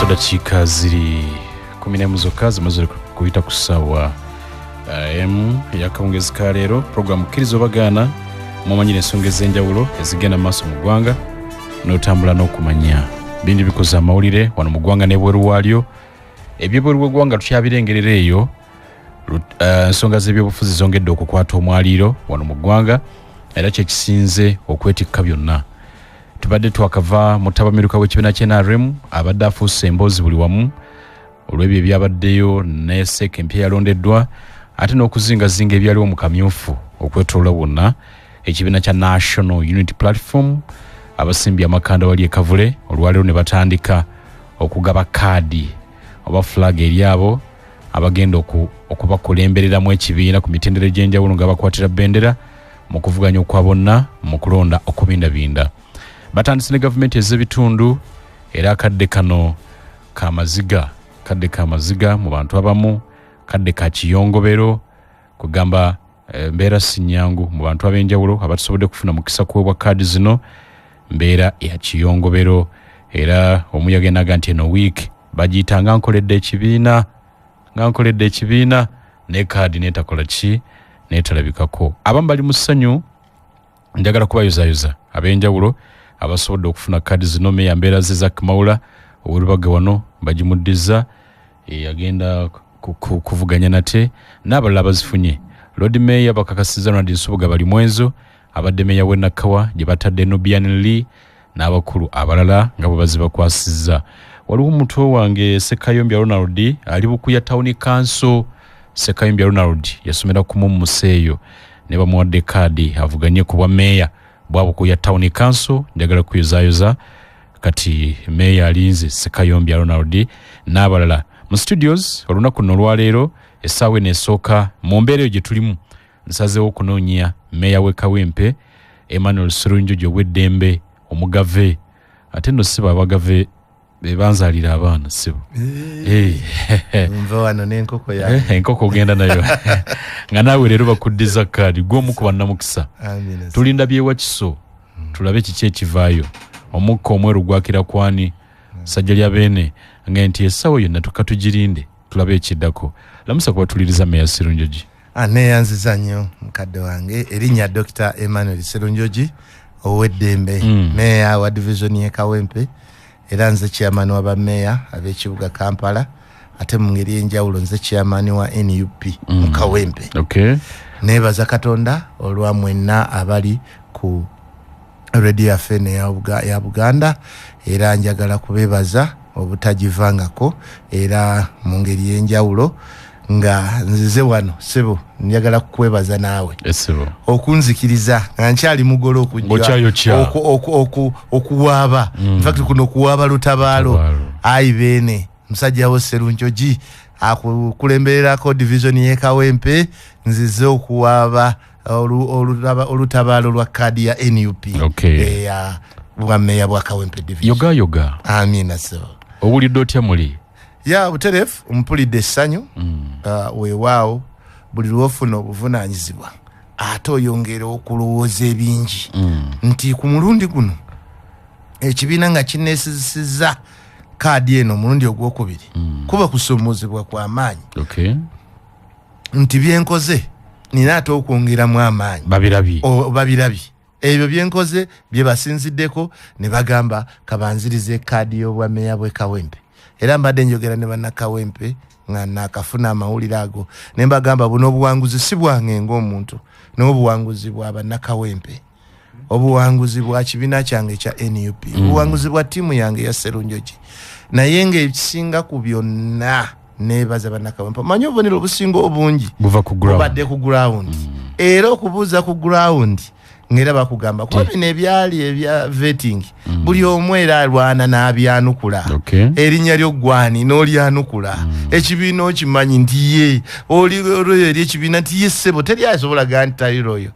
soda chika ziri 10 muzokazi mazuri kuita kusawa yakawungezeka rero program kirizo bagana mumanyire ensonga enjawulo ezigenda maaso mu ggwanga n'otambula n'okumanya bindi bikoze amawulire wano mu ggwanga n'ebweru waalyo ebyebweru w'eggwanga tukyabirengerera eyo ensonga z'ebyobufuzi zongedde okukwata omwaliiro wano mu ggwanga era kyekisinze okwetikka byonna tubadde twakava mutabamiruka w'ekibiina ky'NRM abadde afuuse emboozi buli wamu olw'ebyo ebyabaddeyo ne SEC empya yalondeddwa ate n'okuzingazinga ebyaliwo mu kamyufu okwetoloola wonna ekibiina kya National Unity Platform abasimbi amakanda wali ekavule olwaleero ne batandika okugaba kaadi oba flag eri abo abagenda okubakulembereramu ekibiina ku mitendera egy'enjawulo nga bakwatira bendera mu kuvuganya okwa bonna mu kulonda okubindabinda. Batandise ne gavumenti ez'ebitundu era kadde kano kamaziga mu bantu abamu kadde ka kiyongobero kugamba mbeera sinyangu mu bantu ab'enjawulo abatusobodde kufuna mukisa kuweebwa kaadi zino mbeera ya kiyongobero era omuyaga naga nti eno wiiki bagiyita nga nkoledde ekibiina ne kaadi neetakola ki neetalabikako. Abamu bali mu ssanyu njagala kubayozayoza ab'enjawulo abasobodde okufuna kaadi zino meya mbeera ze Zack Mawula ow'Olubaga wano bagimuddiza agenda kuvuganya nate n'abalala abazifunye. Lord Mayor bakakasiza Ronald Nsubuga bali mwenzo abadde meya w'e Nakawa gye batadde Nubian Lee n'abakulu abalala nga bwe bazibakwasizza. Waliwo omutwe wange Sekayombya Ronald ali bukuya Town Council. Sekayombya Ronald yasomera ku Museeyo ne bamuwadde kaadi avuganye ku bwa meya bwabukuya Town Council. Njagala kuyozayoza kati meya alinze Sekayombya Ronald n'abalala mu studios olunaku luno olwaleero essaawa n'esooka mu mbeera gye tulimu nsazeewo okunoonya meya w'e Kawempe Emmanuel Sserunjogi ow'eddembe omugave ate nno sibo abagave bebanzalira abaana sibo wano n'enkoko yange enkoko ogenda nayo nga naawe leero bakuddiza kaadi gw'omu ku bannamukisa. Tulinda byewakiso tulabe kiki ekivaayo omukka omweru gwakira kwani sajja lya beene nga nti essaawa yonna tukatugirinde tulabe ekiddako. Lamusa kubatuliriza meya Sserunjogi. Neeyanziza nnyo mukadde wange erinnya Dr. Emmanuel Sserunjogi ow'eddembe meya wa division y'e Kawempe era nze chairman wa bameya ab'ekibuga Kampala ate mu ngeri y'enjawulo nze chairman wa NUP mu Kawempe. Neebaza Katonda olwa mwenna abali ku Radio FM ya Buganda era njagala kubeebaza obutajivangako era mu ngeri y'enjawulo nga nzize wano sebo njagala kukwebaza naawe okunzikiriza nga nkyali mugolo okuwaaba in fact kuno okuwaaba lutabaalo ayi beene musajja wo Sserunjogi akukulembererako division y'e Kawempe nzize okuwaaba olutabaalo lwa kaadi ya NUP ya bwameya bwa Kawempe division. Yoga amina so owulidde otya muli ya buterefu mpulidde essanyu weewaawo buli lwofuna obuvunaanyizibwa ate oyongera okulowooza ebingi nti ku mulundi guno ekibiina nga kineesizisizza kaadi eno omulundi ogwokubiri kuba kusomoozebwa kw'amaanyi nti byenkoze nina ate okwongeramu amaanyi babirabye ebyo byenkoze bye basinziddeko ne bagamba kabanzirize kaadi y'obwameya bw'e Kawempe era mbadde njogera ne bannakawempe nga nakafuna amawulire ago ne mbagamba buno obuwanguzi si bwange ng'omuntu n'obuwanguzi bwa bannakawempe obuwanguzi bwa kibiina kyange kya NUP obuwanguzi bwa ttiimu yange ya Sserunjogi naye ng'ekisinga ku byonna neebaza bannakawempe manyi obubonero obusinga obungi bubadde ku ground era okubuuza ku ground ngera bakugamba kuba bino ebyali ebya vetting buli omu era alwana n'abyanukula erinnya ly'oggwani n'olyanukula ekibiina okimanyi nti ye oli royo eri ekibiina nti ye ssebo teri asobola gaa nti tali royo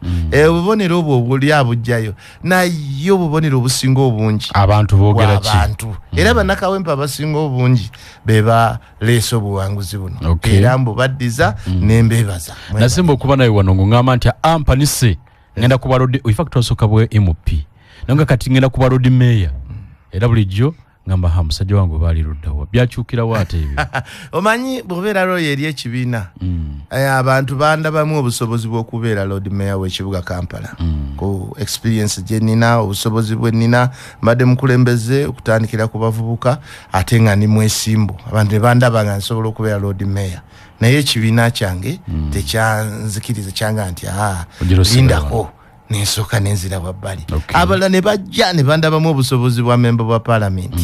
obubonero obwo buli abujjayo naye obubonero obusinga obungi abantu boogera ki era bannakawempe abasinga obungi be baleese obuwanguzi buno era mbubaddiza n'embeebaza nasemba okuba naye wano ng'ongamba nti ampanise ngenda kuba road in fact osoka bwe MP nanga kati ngenda kuba road mayor era bulijjo ngamba ha musajja wangu baali luddawa byakyukira waate ebyo omanyi bw'obeera lawyer eri ekibiina abantu bandabamu obusobozi bw'okubeera Lord Mayor w'ekibuga Kampala ku experience gye nina obusobozi bwe nina mbadde mukulembeze okutandikira ku bavubuka ate nga ndi mwesimbu abantu ne bandaba nga nsobola okubeera Lord Mayor naye ekibiina kyange tekyanzikiriza kyanga nti lindako nensoka nenzira wabbali abala ne bajja ne bandabamu obusobozi bwa member bwa parliament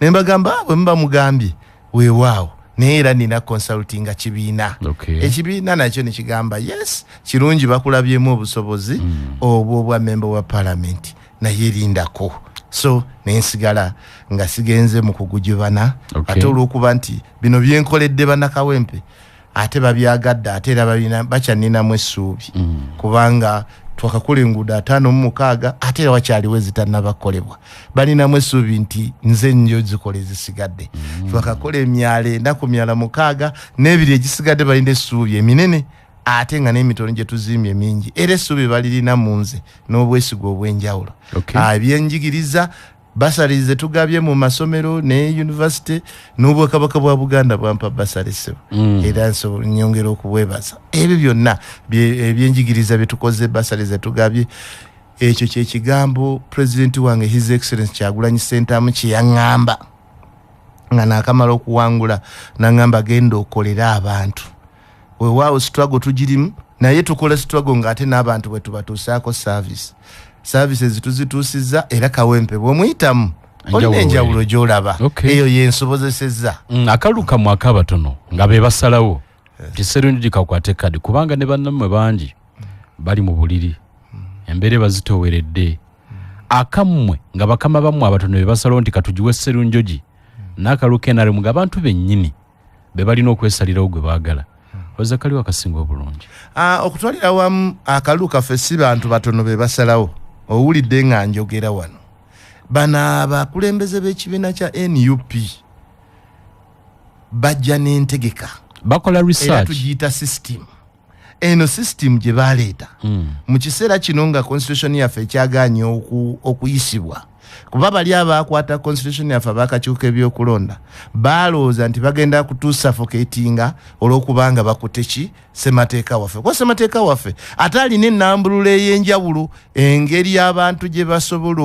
ne mbagamba bwe mba mugambye weewaawo naye era nina consulting kibiina ekibiina nakyo ne kigamba yes kirungi bakulabyemu obusobozi obwo bwa member wa parliament naye lindako so nensigala nga sigenze mu kugujubana ate olw'okuba nti bino byenkoledde bannakawempe ate babyagadde ate era bakyaninamu essuubi kubanga twakakola enguudo 56 ate era wakyaliwo ezitanabakolebwa balinamu essuubi nti nze nnyo zikole zisigadde twakakola emyala 46 n'ebiri egisigadde balina essuubi eminene ate nga n'emitono gye tuzimbye mingi era essuubi balirina mu nze n'obwesigo obw'enjawulo ebyenjigiriza basalize tugabye mu masomero ne university n'obwakabaka bwa Buganda bwampa basalisebo era nso nyongera okubwebaza ebyo byonna ebyenjigiriza byetukoze basalize tugabye ekyo kye kigambo president wange his excellence Kyagulanyi Ssentamu kye yaŋŋamba nga naakamala okuwangula naŋŋamba genda okolera abantu weewaawo struggle tugirimu naye tukola struggle ng'ate n'abantu bwe tubatuusaako services tuzituusiza era kawempe bw'omuyitamu olina enjawulo gy'olaba eyo yensobozesezza akaluka mu akabatono nga be basalawo kiserungi gikakwate kadi kubanga ne bannammwe bangi bali mu buliri embeere bazitooweredde akammwe nga bakama bammwe abatono be basalawo nti katugiwe serunjogi n'akaluka enaremu nga abantu bennyini be balina okwesalirawo gwe baagala oza kaliwo akasinga obulungi okutwalira wamu akaluka ffe si bantu batono be basalawo owulidde nga njogera wano bano abakulembeze b'ekibiina kya NUP bajja n'entegeka bakola research era tugiyita system eno system gye baleeta mu kiseera kino nga constitution yaffe ekyagaanye okuyisibwa kuba bali abakwata constitution yaffe abakakyuka ebyokulonda balowooza nti bagenda kutusuffocatinga olw'okubanga bakuteki ssemateeka waffe kuba ssemateeka waffe ate alina ennambulula ey'enjawulo engeri abantu gye basobola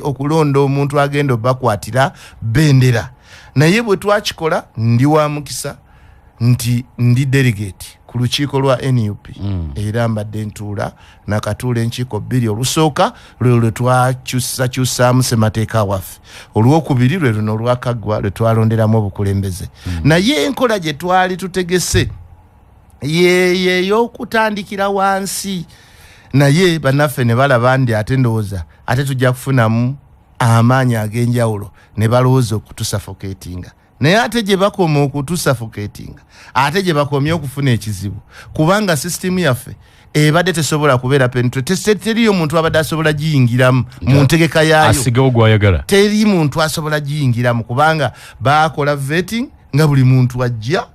okulonda omuntu agenda obakwatira bendera naye bwe twakikola ndi wa mukisa nti ndi delegate ku lukiiko lwa NUP era mbadde ntuula nakatuula enkiiko 2 olusooka lwe twakyusaamu ssemateeka waffe olwokubiri lwe luno olwakaggwa lwe twalonderamu obukulembeze naye enkola gye twali tutegese y'okutandikira wansi naye bannaffe ne balaba ndi ate ndowooza ate tujja kufunamu amaanyi ag'enjawulo ne balowooza okutusuffocatinga naye ate gye bakoma okutusuffocatinga ate gye bakomye okufuna ekizibu kubanga system yaffe ebadde tesobola kubeera penetrate teriyo muntu abadde asobola giyingiramu mu ntegeka yaayo asigawo gwayagala teri muntu asobola giyingiramu kubanga bakola vetting nga buli muntu ajja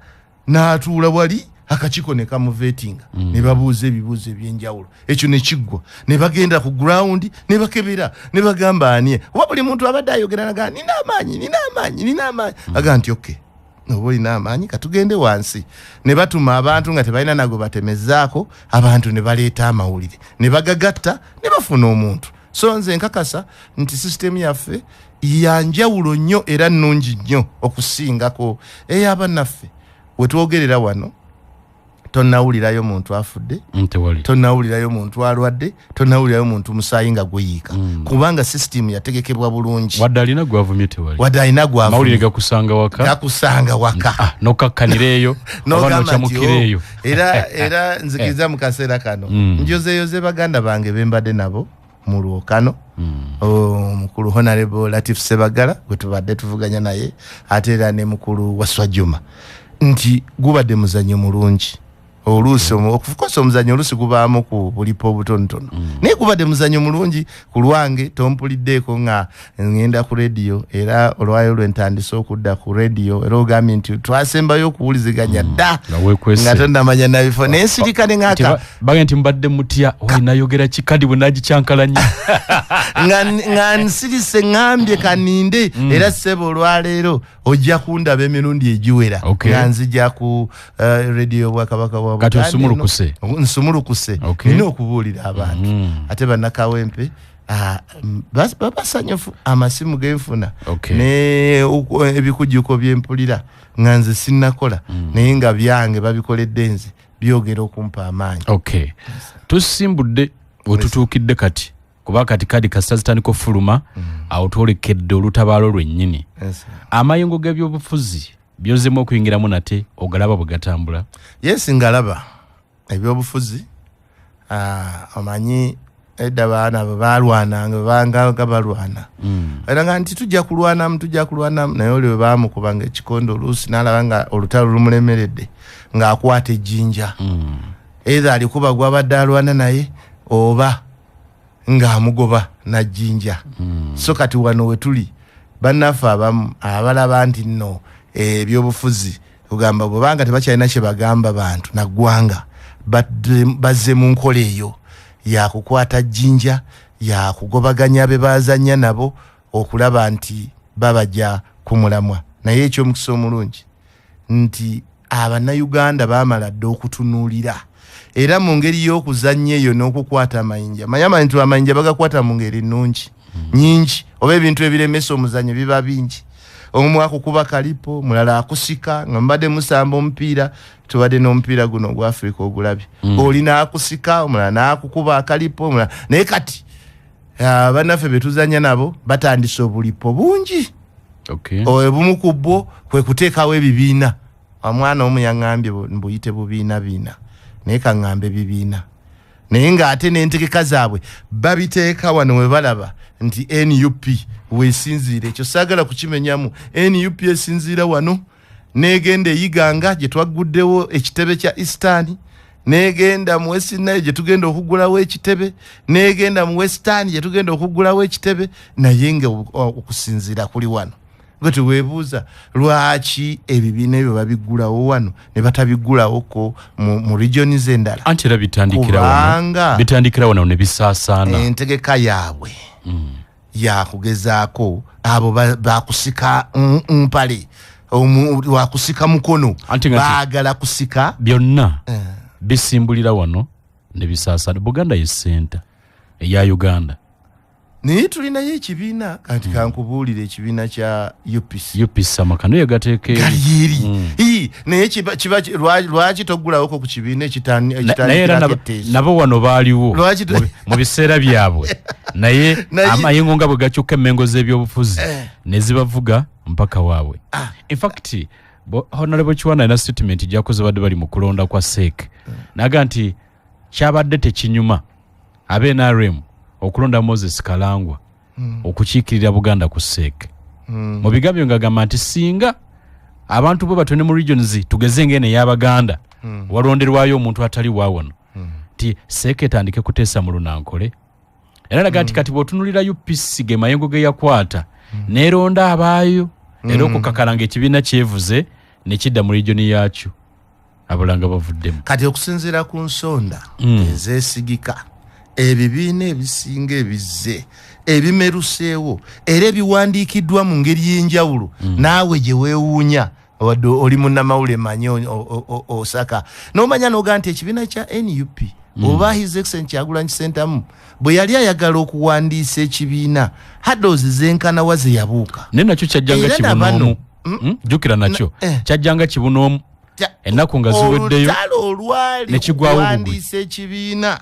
n'atuula wali akakiiko ne kamuvetinga ne babuuza ebibuuzo ebyenjawulo ekyo ne kiggwa ne bagenda ku ground ne bakebera ne bagamba ani wa buli muntu abadde ayogera naga nina amaanyi aga nti okay oba olina amaanyi katugende wansi ne batuma abantu nga tebalina nago batemezaako abantu ne baleeta amawulire ne bagagatta ne bafuna omuntu so nze nkakasa nti system yaffe yanjawulo nnyo era nnungi nnyo okusingako ey'abannaffe wetwogerera wano tonawulirayo muntu afudde tonawulirayo muntu alwadde tonawulirayo muntu musaayi nga guyiika kubanga system yategekebwa bulungi wadde alina gwavumye tewali wadde alina gwavumye mawulire gakusanga waka nokakkanireeyo oba nokyamukireeyo era nzikiriza mu kaseera kano njozeeyoze baganda bange bembadde nabo mu lwokano mukulu Honorable Latif Sebagala gwe tubadde tuvuganya naye ate era ne mukulu Waswajuma nti gubadde muzannyo mulungi oluusi okufukosa omuzannyo oluusi gubaamu ku bulipo obutonotono naye gubadde muzannyo mulungi ku lwange tompuliddeeko nga ngenda ku rediyo era olwayo lwentandise okudda ku rediyo era ogambye nti twasembayo okuwuliziganya dda nga tonnamanya nabifo naye nsirikane ng'aka bage nti mbadde mutya nayogera kikadi bwe nagikyankalanya nga nsirise ngambye kaninde era ssebo olwaleero ojja kundaba emirundi egiwera nga nzija ku rediyo bwakabaka bwa kati nsumulukuse nina okubuulira abantu ate bannakawempe babasanyufu amasimu genfuna ne ebikujjuko byempulira nga nze sinnakola naye nga byange babikoledde nze byogera okumpa amaanyi tusimbudde wetutuukidde kati kuba kati kadi kasita zitandika ofuluma awo twolekedde olutabaalo lwennyini amayengo g'ebyobufuzi byozemu okuyingiramu nate ogalaba bwe gatambula yes ngalaba ebyobufuzi omanyi edda baana balwananga banga balwana era nga nti tujja kulwanamu naye oli bwe baamukubanga ekikondo oluusi n'alaba nga olutalo lumulemeredde ng'akwata ejjinja either alikuba gwabadde alwana naye oba ng'amugoba najjinja so kati wano we tuli bannaffe abamu abalaba nti nno ebyobufuzi kugamba bwebanga tebakyalina kye bagamba bantu naggwanga bazze mu nkola eyo yakukwata jjinja yakugobaganya be bazanya nabo okulaba nti babajja kumulamwa naye ekyomukisa omulungi nti abannayuganda baamala dde okutunuulira era mu ngeri y'okuzannya eyo n'okukwata amayinja mayama nti amayinja bagakwata mu ngeri nnungi nyingi oba ebintu ebiremesa omuzannyo biba bingi omu akukuba kalipo mulala akusika nga mbadde musamba omupiira tubadde n'omupiira guno ogwa Africa ogulabye olina akusika omulala n'akukuba akalipo omulala naye kati bannaffe betuzanya nabo batandise obulipo bungi obumu ku bwo kwe kuteekawo ebibiina omwana omu yaŋŋambye mbuyite bubiina naye kaŋŋambe bibiina naye ng'ate n'entegeka zaabwe babiteeka wano we balaba nti NUP weesinziira ekyo saagala kukimenyamu NUP esinziira wano n'egenda eyiganga gye twagguddewo ekitebe kya Eastern n'egenda mu West Nile gye tugenda okuggulawo ekitebe n'egenda mu Western gye tugenda okuggulawo ekitebe naye nga okusinziira kuli wano gwe teweebuuza lwaki ebibiina ebyo babiggulawo wano ne batabiggulawoko mu regions endala anti era bitandikira wano ne bisaasaana entegeka yaabwe yakugezaako abo bakusika mpale wakusika mukono baagala kusika byonna bisimbulira wano ne bisaasaana Buganda ye senta eya Uganda naye tulinayo ekibiina kati kankubuulira ekibiina kya UPC amakano yegateeka eri naye lwaki toggulawoko ku kibiina ekitandikira nabo wano baaliwo mu biseera byabwe naye amayengo nga bwe gakyuka emmengo z'ebyobufuzi ne zibavuga mpaka waabwe in fact Honorable Kiwana ina statement gyakoze badde bali mu kulonda kwa SEC naga nti kyabadde tekinyuma NRM okulonda Moses Kalangwa okukiikirira Buganda ku SEC mu bigambyo ngagamba nti singa abantu bwe batone mu regions tugeze ngene y'Abaganda walonderwayo omuntu atali wawono ti SEC etandike kuteesa mu lunankole era naga nti kati bw'otunulira UPC ge mayengo ge yakwata neronda abaayo era okukakalanga ekibiina kyevuze ne kidda mu region yakyo abulanga bavuddemu kati okusinziira ku nsonda ezeesigika ebibiina ebisinga ebizze ebimeruseewo era ebiwandiikiddwa mu ngeri y'enjawulo naawe gye weewuunya wadde oli munnamawule manyi osaka n'omanya n'ogaa nti ekibiina kya NUP oba His Excellency Kyagulanyi Ssentamu bwe yali ayagala okuwandiisa ekibiina hadoozi zenkanawa ze yabuuka naye nakyo kyajjanga kibunoomu jjukira nakyo kyajjanga kibunoomu ennaku nga ziweddeyo olwali okuwandiisa ekibiina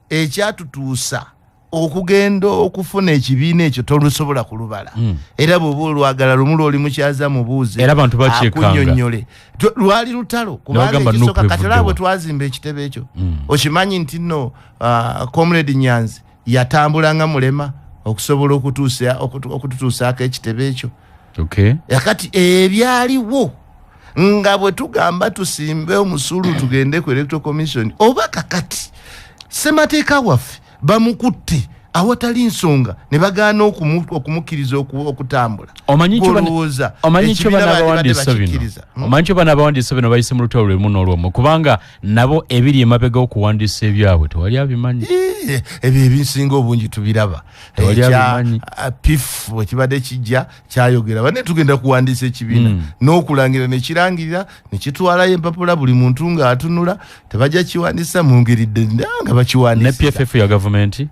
ekyatutuusa okugenda okufuna ekibiina ekyo tolusobola kulubala era bw'oba olwagala lumu lw'oli mukyaza mubuuze era abantu bakyekanga lwali lutalo kubanga ekisooka kati olaba bwe twazimba ekitebe ekyo okimanyi nti nno Comrade Nyanzi yatambulanga mulema okusobola okututuusaako ekitebe ekyo kati ebyaliwo nga bwe tugamba tusimbe omusulu tugende ku electoral commission oba kakati ssemateeka waffe bamukutte awatali nsonga ne bagaana okumukkiriza okutambula. Omanyi kyo bano abawandiisa bino bayise mu lutalo lwemu n'olw'omu kubanga nabo ebiri emabega okuwandiisa ebyabwe tewali abimanyi. Ebyo ebisinga obungi tubiraba. PIF bwekibadde kijja kyayogera bane tugenda kuwandiisa ekibiina n'okulangira ne kirangirira ne kitwalayo empapula buli muntu ng'atunula tebajja kiwandiisa mu ngeri nga bakiwandiisa. Ne PFF ya gavumenti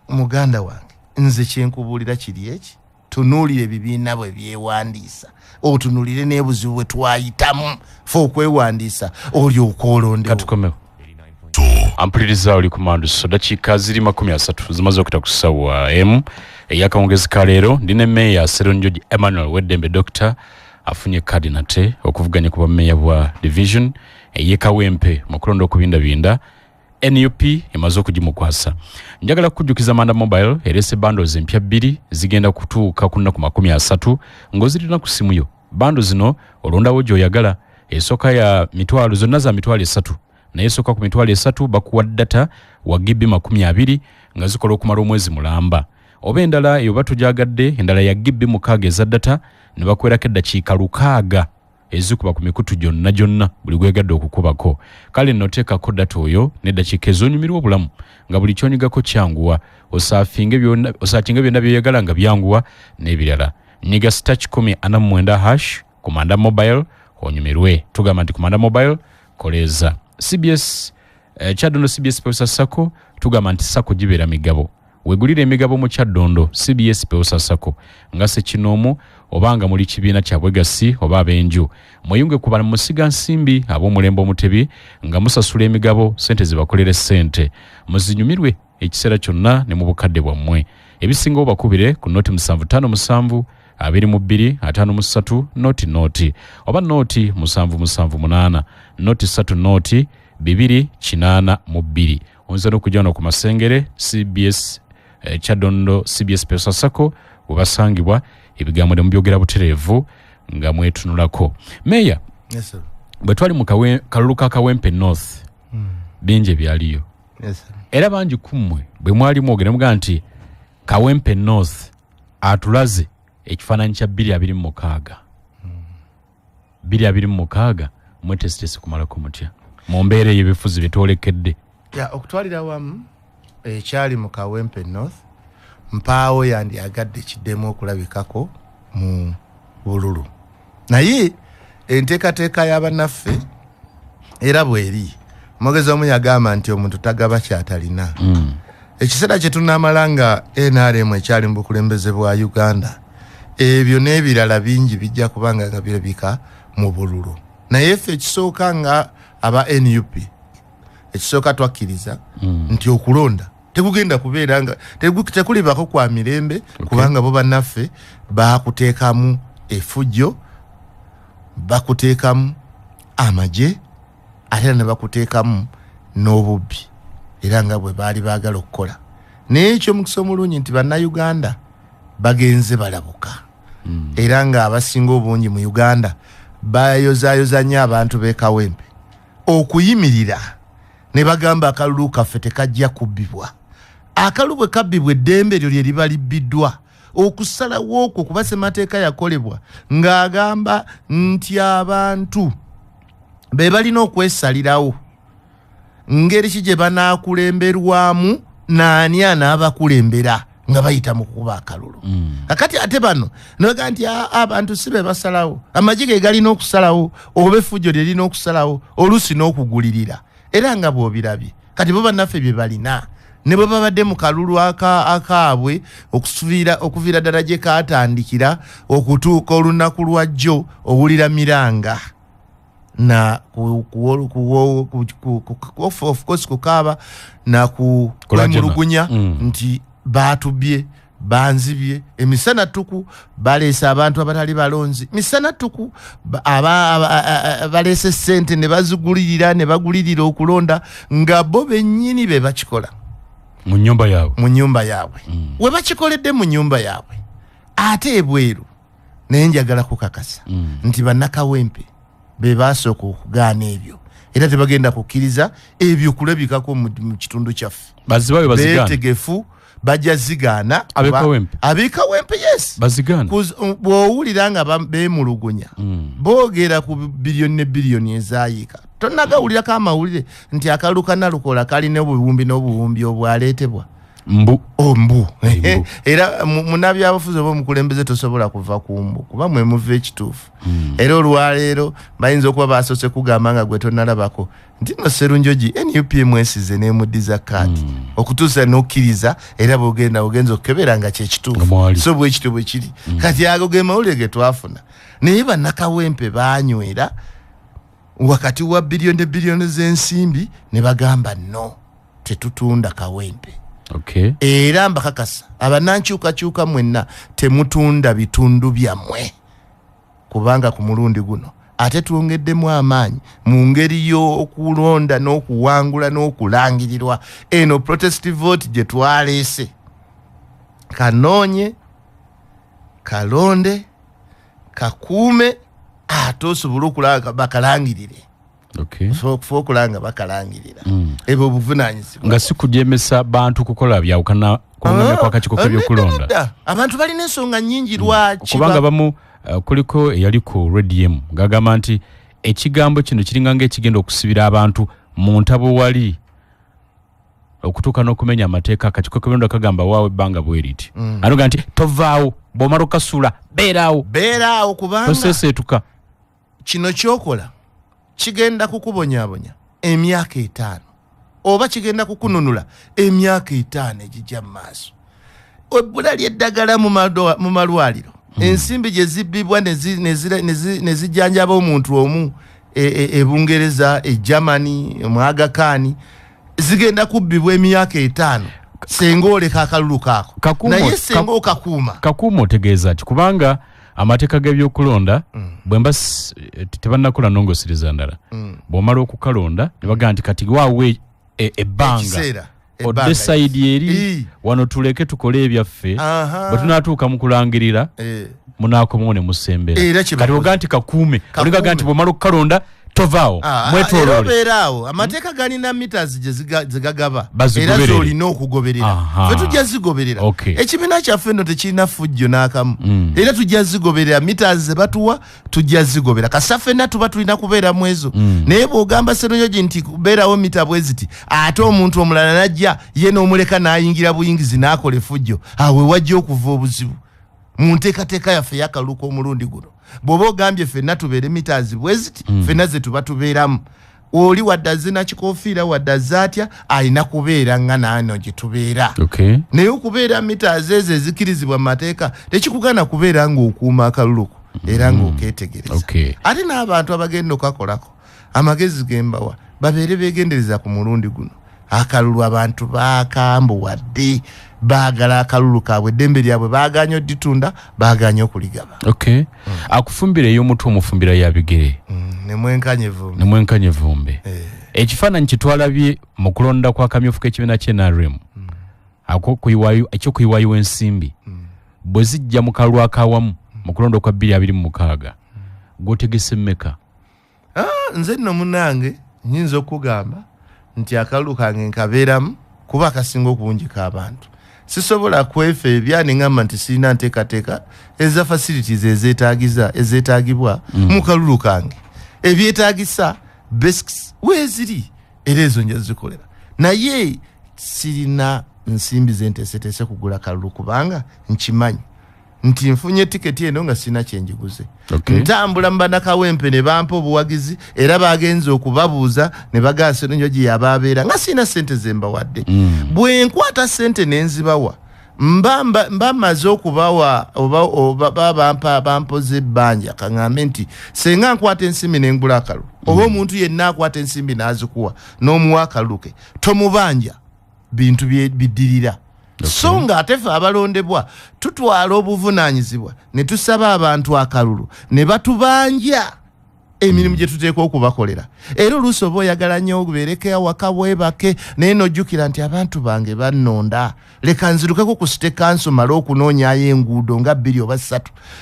muganda wange nze kyenkubuulira kiri eki tunuulire ebibiina bwe byewandiisa otunulire n'ebuzibu bwe twayitamu fe okwewandiisa olyoka olondewo. Katukomewo ampuliriza oli kumando so dakiika ziri 30 zimaze okuyita ku ssaawa emu ey'akawungezi ka leero. Ndine meeya Sserunjogi Emmanuel Weddembe Doctor afunye kadi nate okuvuganya ku bammeeya bwa division ey'e Kawempe mu kulonda okubindabinda. NUP emaze okugimukwasa. Njagala kujjukiza Manda Mobile erese bundles empya 2 zigenda kutuuka ku nnaku 30 ng'ozirina ku simu yo. Bundles zino olondawo gy'oyagala esooka ya mitwalo zonna za mitwalo 3 naye esooka ku mitwalo 3 bakuwa data wa GB 20 nga zikola okumala omwezi mulamba. Oba endala eyo batujaagadde endala ya GB 6 eza data ne bakuwerako eddakiika 6 ezikuba ku mikutu gyonna buli gwegadde okukubako. Kale nno teekako data oyo n'eddakiika ez'onyumirwa obulamu nga buli kyonyigako kyanguwa osaakinge byonna byoyagala nga byanguwa n'ebirala. Nyiga *49# ku Manda Mobile onyumirwe. Tugamba nti ku Manda Mobile koleeza. CBS Kyaddondo CBS Peosa Sacco tugamba nti Sacco gibeera migabo. Wegulira emigabo mu Kyaddondo CBS Peosa Sacco nga Ssekinomu obanga muli kibiina kya Bwegasi oba abenju muyunge ku bana musiga nsimbi ab'omulembe omutebi nga musasula emigabo sente zibakolere sente muzinyumirwe ekiseera kyonna ne mu bukadde bwammwe. Ebisinga obakubire ku noti 757 22 53 noti oba noti 778 noti 3 noti 282 oyinza n'okujja ku Masengere CBS Kyaddondo CBS Peosa Sacco webasangibwa ebigambo ne mubyogera butereevu nga mwetunulako. Meya, yes sir. Bwe twali mu kalulu ka Kawempe North bingi byaliyo. Yes sir. Era bangi kummwe bwe mwali mwogera muga nti Kawempe North atulaze ekifaananyi kya 226 226 mwetesitesi kumalako mutya mu mbeera y'ebifuzi byetwolekedde. Okutwalira wamu ekyali mu Kawempe North mpaawo yandyagadde ekiddemu okulabikako mu bululu naye enteekateeka y'abannaffe era bweri omwogezi omu yagamba nti omuntu tagaba kyatalina. Ekiseera kye tunaamala nga NRM ekyali mu bukulembeze bwa Uganda ebyo n'ebirala bingi bijja kubanga nga birabika mu bululu naye ffe ekisooka nga aba NUP ekisooka twakkiriza nti okulonda tekugenda kubeera nga tekulibako kwa mirembe kubanga bo bannaffe bakuteekamu effujjo bakuteekamu amagye ate ne bakuteekamu n'obubbi era nga bwe baali baagala okukola naye ekyomukisa omulungi nti bannayuganda bagenze balabuka era nga abasinga obungi mu Uganda bayozayoza nnyo abantu b'e Kawempe okuyimirira ne bagamba akalulu kaffe tekajja kubbibwa. Akalulu bwe kabbibwa eddembe eryo lye liba libbiddwa okusalawo okwo kuba ssemateeka yakolebwa ng'agamba nti abantu be balina okwesalirawo ngeri ki gye banaakulemberwamu n'ani anaabakulembera nga bayita mu kukuba akalulu. Kakati ate bano nebaga nti abantu si be basalawo amagye ge galina okusalawo oba effujjo lye lirina okusalawo oluusi n'okugulirira era nga bw'obirabye kati bo bannaffe bye balina ne bwe babadde mu kalulu akaabwe okuviira ddala gye kaatandikira okutuuka olunaku lwa jjo owulira miranga na of course kukaaba na kwemulugunya nti baatubye banzibye emisana tuku baleese abantu abatali balonzi misana tuku baleese sente ne bazigulirira ne bagulirira okulonda nga bo bennyini be bakikola mu nyumba yaabwe we bakikoledde mu nyumba yaabwe ate ebweru naye njagala kukakasa nti bannakawempe be basooka okugaana ebyo era tebagenda kukkiriza ebyo kulabikako mu kitundu kyaffe bazibayo bazigana beetegefu bajja zigaana abekawempe yes bazigana bw'owulira nga beemulugunya boogera ku biliyoni ezayiika tonnagawulirako amawulire nti akalulu kanalukola kalina obuwumbi obwaleetebwa mbu era munabyabufuzi oba omukulembeze tosobola kuva ku mbu kuba mwe muva ekituufu era olwaleero bayinza okuba basoose kugamba nga gwe tonnalabako nti no Sserunjogi NUPM esize n'emuddiza kaadi okutuusa n'okkiriza era ogenza okukebera nga kyekituufu so bwekityo bwe kiri kati ago ge mawulire ge twafuna naye bannakawempe baanywera wakati wa biliyoni z'ensimbi ne bagamba no tetutunda kawempe. Okay. Era mbakakasa abanankyukakyuka mwenna temutunda bitundu byammwe kubanga ku mulundi guno ate twongeddemu amaanyi mu ngeri y'okulonda n'okuwangula n'okulangirirwa eno protest vote gye twaleese kanoonye kalonde kakuume ate osobola okulanga bakalangirire. Okay. So okulanga bakalangirira ebyo obuvunaanyizibwa nga si kudyemesa bantu kukola byawukana kulungamya kwa kakiiko k'ebyokulonda abantu balina ensonga nnyingi lwaki kubanga bamu kuliko eyali ku RedM ng'agamba nti ekigambo kino kiringa ng'ekigenda okusibira abantu mu ntabo wali okutuuka n'okumenya amateeka akakiiko k'ebyokulonda kagamba waawe ebbanga bwe riti anoga nti tovaawo bw'omala okasula beeraawo kubanga toseeseetuka kino kyokola kigenda kukubonyabonya emyaka 5 oba kigenda kukununula emyaka 5 ejijja mu maaso. Ebbula ly'eddagala mu malwaliro ensimbi gye zibbibwa ne zijjanjaba omuntu omu Bungereza Germany mu Aga Khan zigenda kubbibwa emyaka 5 senga oleka akalulu kaako naye senga okakuuma otegeeza ati kubanga amateeka g'ebyokulonda bwemba tebannakola nnongosiriza ndala bw'omala okukalonda ne bagamba nti kati waawe ebbanga odde sayidi eri wano tuleke tukole ebyaffe bwe tunaatuuka mu kulangirira munaakomawo ne musembera kati oga nti kakuume oligaga nti bw'omala okukalonda tovaawo mwetoloole amateeka galina meters gye gagaba era zolina okugoberera fe tujja zigoberera ekibiina kyaffe nno tekirina fujjo n'akamu era tujja zigoberera meters ze batuwa tujja zigobera kasa ffenna tuba tulina kubeera mu ezo naye bw'ogamba Sserunjogi nti kubeerawo mita bwe ziti ate omuntu omulala najja ye n'omuleka n'ayingira buyingizi n'akola effujjo awe wajja okuva obuzibu mu nteekateeka yaffe y'akalulu omulundi guno bw'oba ogambye ffenna tubeere meters bwe ziti ffenna ze tuba tubeeramu oli wadde azina kikoofiira wadde azatya alina kubeera nga naano gye tubeera naye okubeera meters ezo ezikirizibwa mu mateeka tekikugana kubeera ng'okuuma akaluluku era ng'okeetegereza ate n'abantu abagenda okakolako amagezi gembawa babeere beegendereza ku mulundi guno akalulu abantu baakambuwadde baagala akalulu kaabwe eddembe lyabwe baaganya odditunda baaganya okuligaba. Akufumbira ey'omutwe omufumbira yabigere nemwenkanye vumbe ekifaananyi kitwalabye mu kulonda kwa kamyufu k'ekibiina ky'NRM ekyokuyiwayo ensimbi bwe zijja mu kalulu akawamu mu kulonda kwa 2026 gwotegese mmeka? Nze nno munnange nnyinza okugamba nti akalulu kange nkabeeramu kuba akasinga okubunjika abantu sisobola kwefeebya neŋŋamba nti sirina nteekateeka eza facilities ezeetaagibwa mu kalulu kange ebyetaagisa basics weeziri era ezo nja zikolera naye sirina nsimbi zenteeseteese kugula kalulu kubanga nkimanyi nti nfunye tiketi eno nga sina kyenjiguze ntambula mbanakawempe ne bampa obuwagizi era bagenza okubabuuza ne bagamba Sserunjogi yabaabeera nga sina sente zembawadde bwe nkwata sente nenzibawa mba maze okubawa oba bampoza ebbanja kaŋŋambe nti senga nkwata ensimbi nengula akalulu oba omuntu yenna akwata ensimbi n'azikuwa n'omuwa akalulu ke tomubanja bintu biddirira so nga ate ffe abalondebwa tutwala obuvunaanyizibwa ne tusaba abantu akalulu ne batubanja emirimu gye tuteekwa okubakolera. Era oluusi oba oyagala nnyo okubeereka awaka bwebake naye n'ojjukira nti abantu bange bannonda, leka nzirukeko ku site kanso male okunoonyayo enguudo nga 2 oba 3.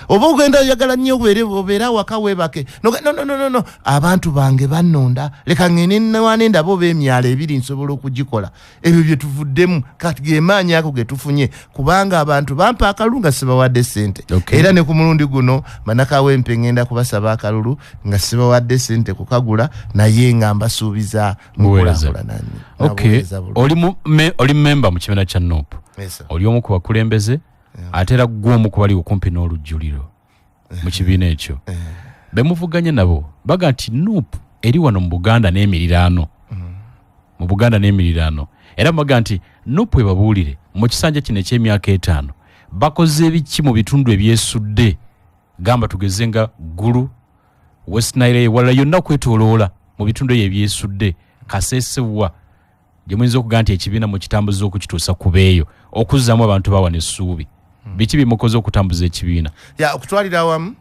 Oba ogenda oyagala nnyo obeere awaka webake, no, abantu bange bannonda, leka ngende newaana ndaba oba emyalo 2 nsobola okugikola. Ebyo bye tuvuddemu, kati ge maanyi ako ge tufunye, kubanga abantu bampa akalulu nga sibawadde ssente. Era ne ku mulundi guno Manakawempe ngenda kubasaba akalulu nga sibawadde ssente kukagula, naye nga mbasuubiza mukulaakulana. Oli member mu kibiina kya NUP. Oli omu ku bakulembeze ate era gwe omu ku bali okumpi n'olujjuliro mu kibiina ekyo. Be muvuganye nabo baga nti NUP eri wano mu Buganda n'emiriraano. Mu Buganda n'emiriraano. Era baga nti NUP ebabuulire mu kisanja kino eky'emyaka 5 bakoze ebiki mu bitundu ebyesudde, gamba tugeze nga Gulu, West Nile wala yonna kwetooloola mu bitundu ebyesudde Kasesebwa gye muyinza okugaa nti ekibiina mu kitambuza okukituusa ku beeyo okuzzaamu abantu bawa n'essuubi. Biki bimukoze okutambuza ekibiina? Okutwalira awamu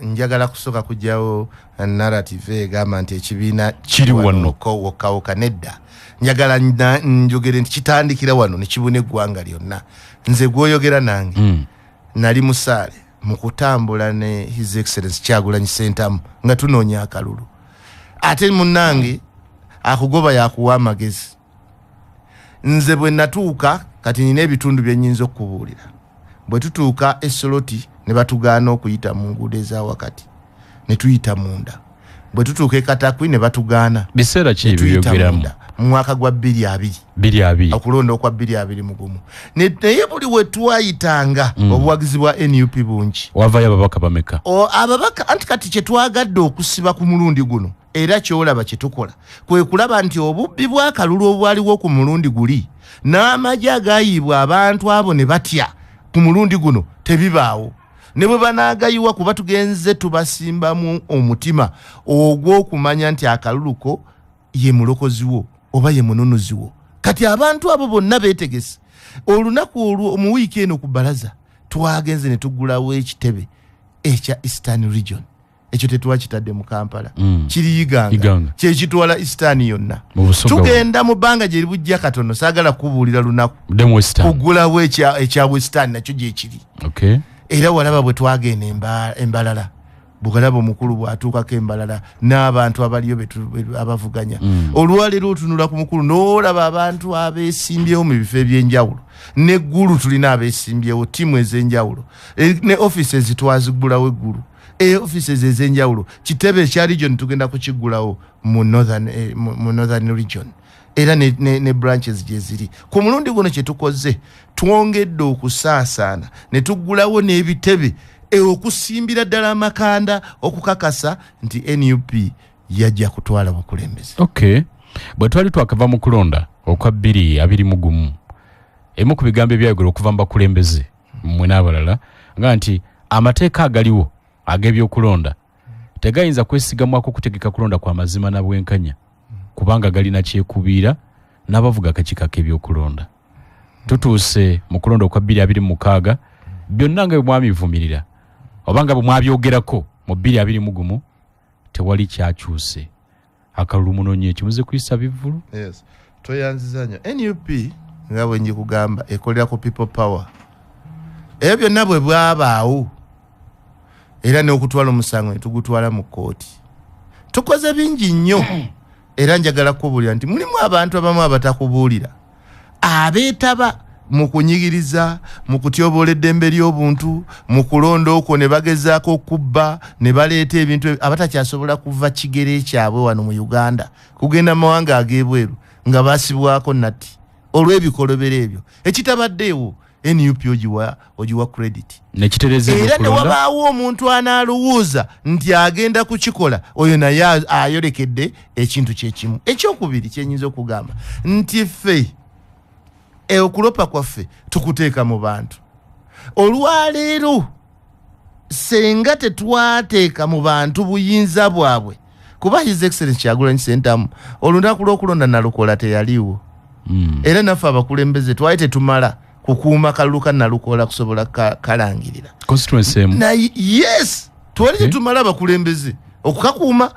njagala kusooka kujjawo narrative egamba nti ekibiina kiri wano wokkawokka nedda. Njagala njogere nti kitandikira wano ne kibuna eggwanga lyonna. Nze gw'oyogera nange nali musaale mu kutambula ne His Excellency Kyagulanyi Ssentamu nga tunoonya akalulu. Ate munnange akugoba yakuwa amagezi. Nze bwe natuuka kati nina ebitundu bye nnyinza okubuulira. Bwe tutuuka Essoloti ne batugaana okuyita mu nguudo eza wakati, ne tuyita munda. Bwe tutuuka e Katakwi ne batugaana. Biseera ki ebyogeramu? Mu mwaka gwa 2020 okulonda okwa 2021. Naye buli we twayitanga obuwagizi bwa NUP bungi. Wavayo ababaka bameka? Ababaka anti kati kye twagadde okusiba ku mulundi guno era kyolaba kye tukola kwe kulaba nti obubbi bw'akalulu obwaliwo ku mulundi guli n'amagye agaayibwa abantu abo ne batya ku mulundi guno tebibaawo. Ne bwe banaagayiwa kuba tugenze tubasimbamu omutima ogw'okumanya nti akaluluko ye mulokozi wo oba ye mununuzi wo. Kati abantu abo bonna beetegese. Olunaku olwo mu wiiki eno ku bbalaza twagenze ne tuggulawo ekitebe ekya Eastern Region. Ekyo tetwakitadde mu Kampala. Kiri Iganga. Kyekitwala Eastern yonna. Tugenda mu bbanga gye libujja katono, saagala kubuulira lunaku. Kuggulawo ekya Western nakyo gye kiri. Era walaba bwe twagenda Embalala. Bugalaba omukulu bw'atuukako Embalala n'abantu abaliyo abavuganya. Olwaleero otunula ku mukulu n'olaba abantu abeesimbyewo mu bifo eby'enjawulo. Ne Gulu tulina abeesimbyewo ttiimu ez'enjawulo. Ne offices twaziggulawo eggulu. Offices ez'enjawulo. Kitebe ekya region tugenda kukiggulawo mu northern region. Era ne branches gye ziri. Ku mulundi guno kye tukoze twongedde okusaasaana ne tuggulawo n'ebitebe okusimbira ddala amakanda okukakasa nti NUP yajja kutwala bukulembeze. Bwe twali twakava mu kulonda okwa 2021 emu ku bigambo ebyayogera okuva mu bakulembeze mmwe n'abalala nga nti amateeka agaliwo ag'ebyokulonda tegayinza kwesigamwako kutegeka kulonda kwa mazima na bwenkanya kubanga galina kyekubiira n'abavuga akakiiko k'ebyokulonda. Tutuuse mu kulonda okwa 2026 byonna nga bwe mwamivumirira obanga bwe mwabyogerako mu 2021 tewali kyakyuse. Akalulu munoonye kimuze kuyisa bivvulu. Toyanziza nnyo. NUP nga bwe njikugamba ekolera ku people power. Ebyo byonna bwe bwabaawo era n'okutwala omusango ne tugutwala mu kkooti. Tukoze bingi nnyo era njagala kubuulira nti mulimu abantu abamu abatakubuulira abeetaba mu kunyigiriza, mu kutyoboola eddembe ly'obuntu, mu kulonda okwo ne bagezaako okubba ne baleeta ebintu abatakyasobola kuva kigere kyabwe wano mu Uganda kugenda mu mawanga ag'ebweru nga baasibwako nati olw'ebikolobero ebyo ekitabaddeewo. NUP ogiwa credit. Era ne wabaawo omuntu analowooza nti agenda kukikola oyo naye ayolekedde ekintu kyekimu. Ekyokubiri kyenyinza okugamba nti ffe okulopa kwaffe tukuteeka mu bantu. Olwaleero senga tetwateeka mu bantu buyinza bwabwe kuba His Excellency Kyagulanyi Ssentamu olunaku lw'okulonda nalukola teyaliwo. Era naffe abakulembeze twali tetumala kukuuma kalulu ka nalukola kusobola kalangirira constituency emu. Yes, twali tetumala abakulembeze okukakuuma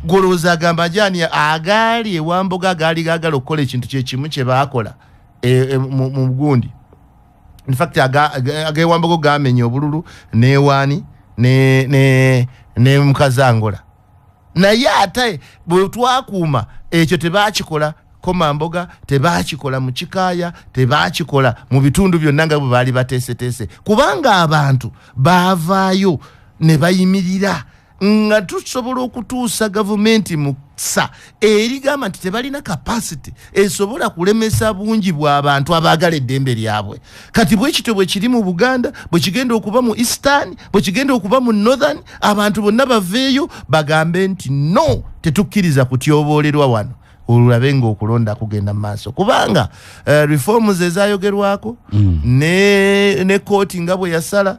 golooza agamba Jani agaali ewamboga agaali gaagala okukola ekintu kyekimu kye baakola mu gundi. In fact agewambogo gamenya obululu newaani ne mukazangola naye ate bwe twakuuma ekyo tebaakikola Komamboga tebaakikola mu Kikaaya tebaakikola mu bitundu byonna nga bwe baali bateeseteese kubanga abantu baavaayo ne bayimirira nga tusobola okutuusa gavumenti mu ksa erigamba nti tebalina capacity esobola kulemesa bungi bw'abantu abaagala eddembe lyabwe. Kati bwekityo bwe kiri mu Buganda, bwe kigenda okuba mu Eastern, bwe kigenda okuba mu Northern, abantu bonna baveeyo bagambe nti no, tetukkiriza kutyoboolerwa wano. Olulabe ng'okulonda kugenda mu maaso kubanga reforms ezaayogerwako ne kooti nga bwe yasala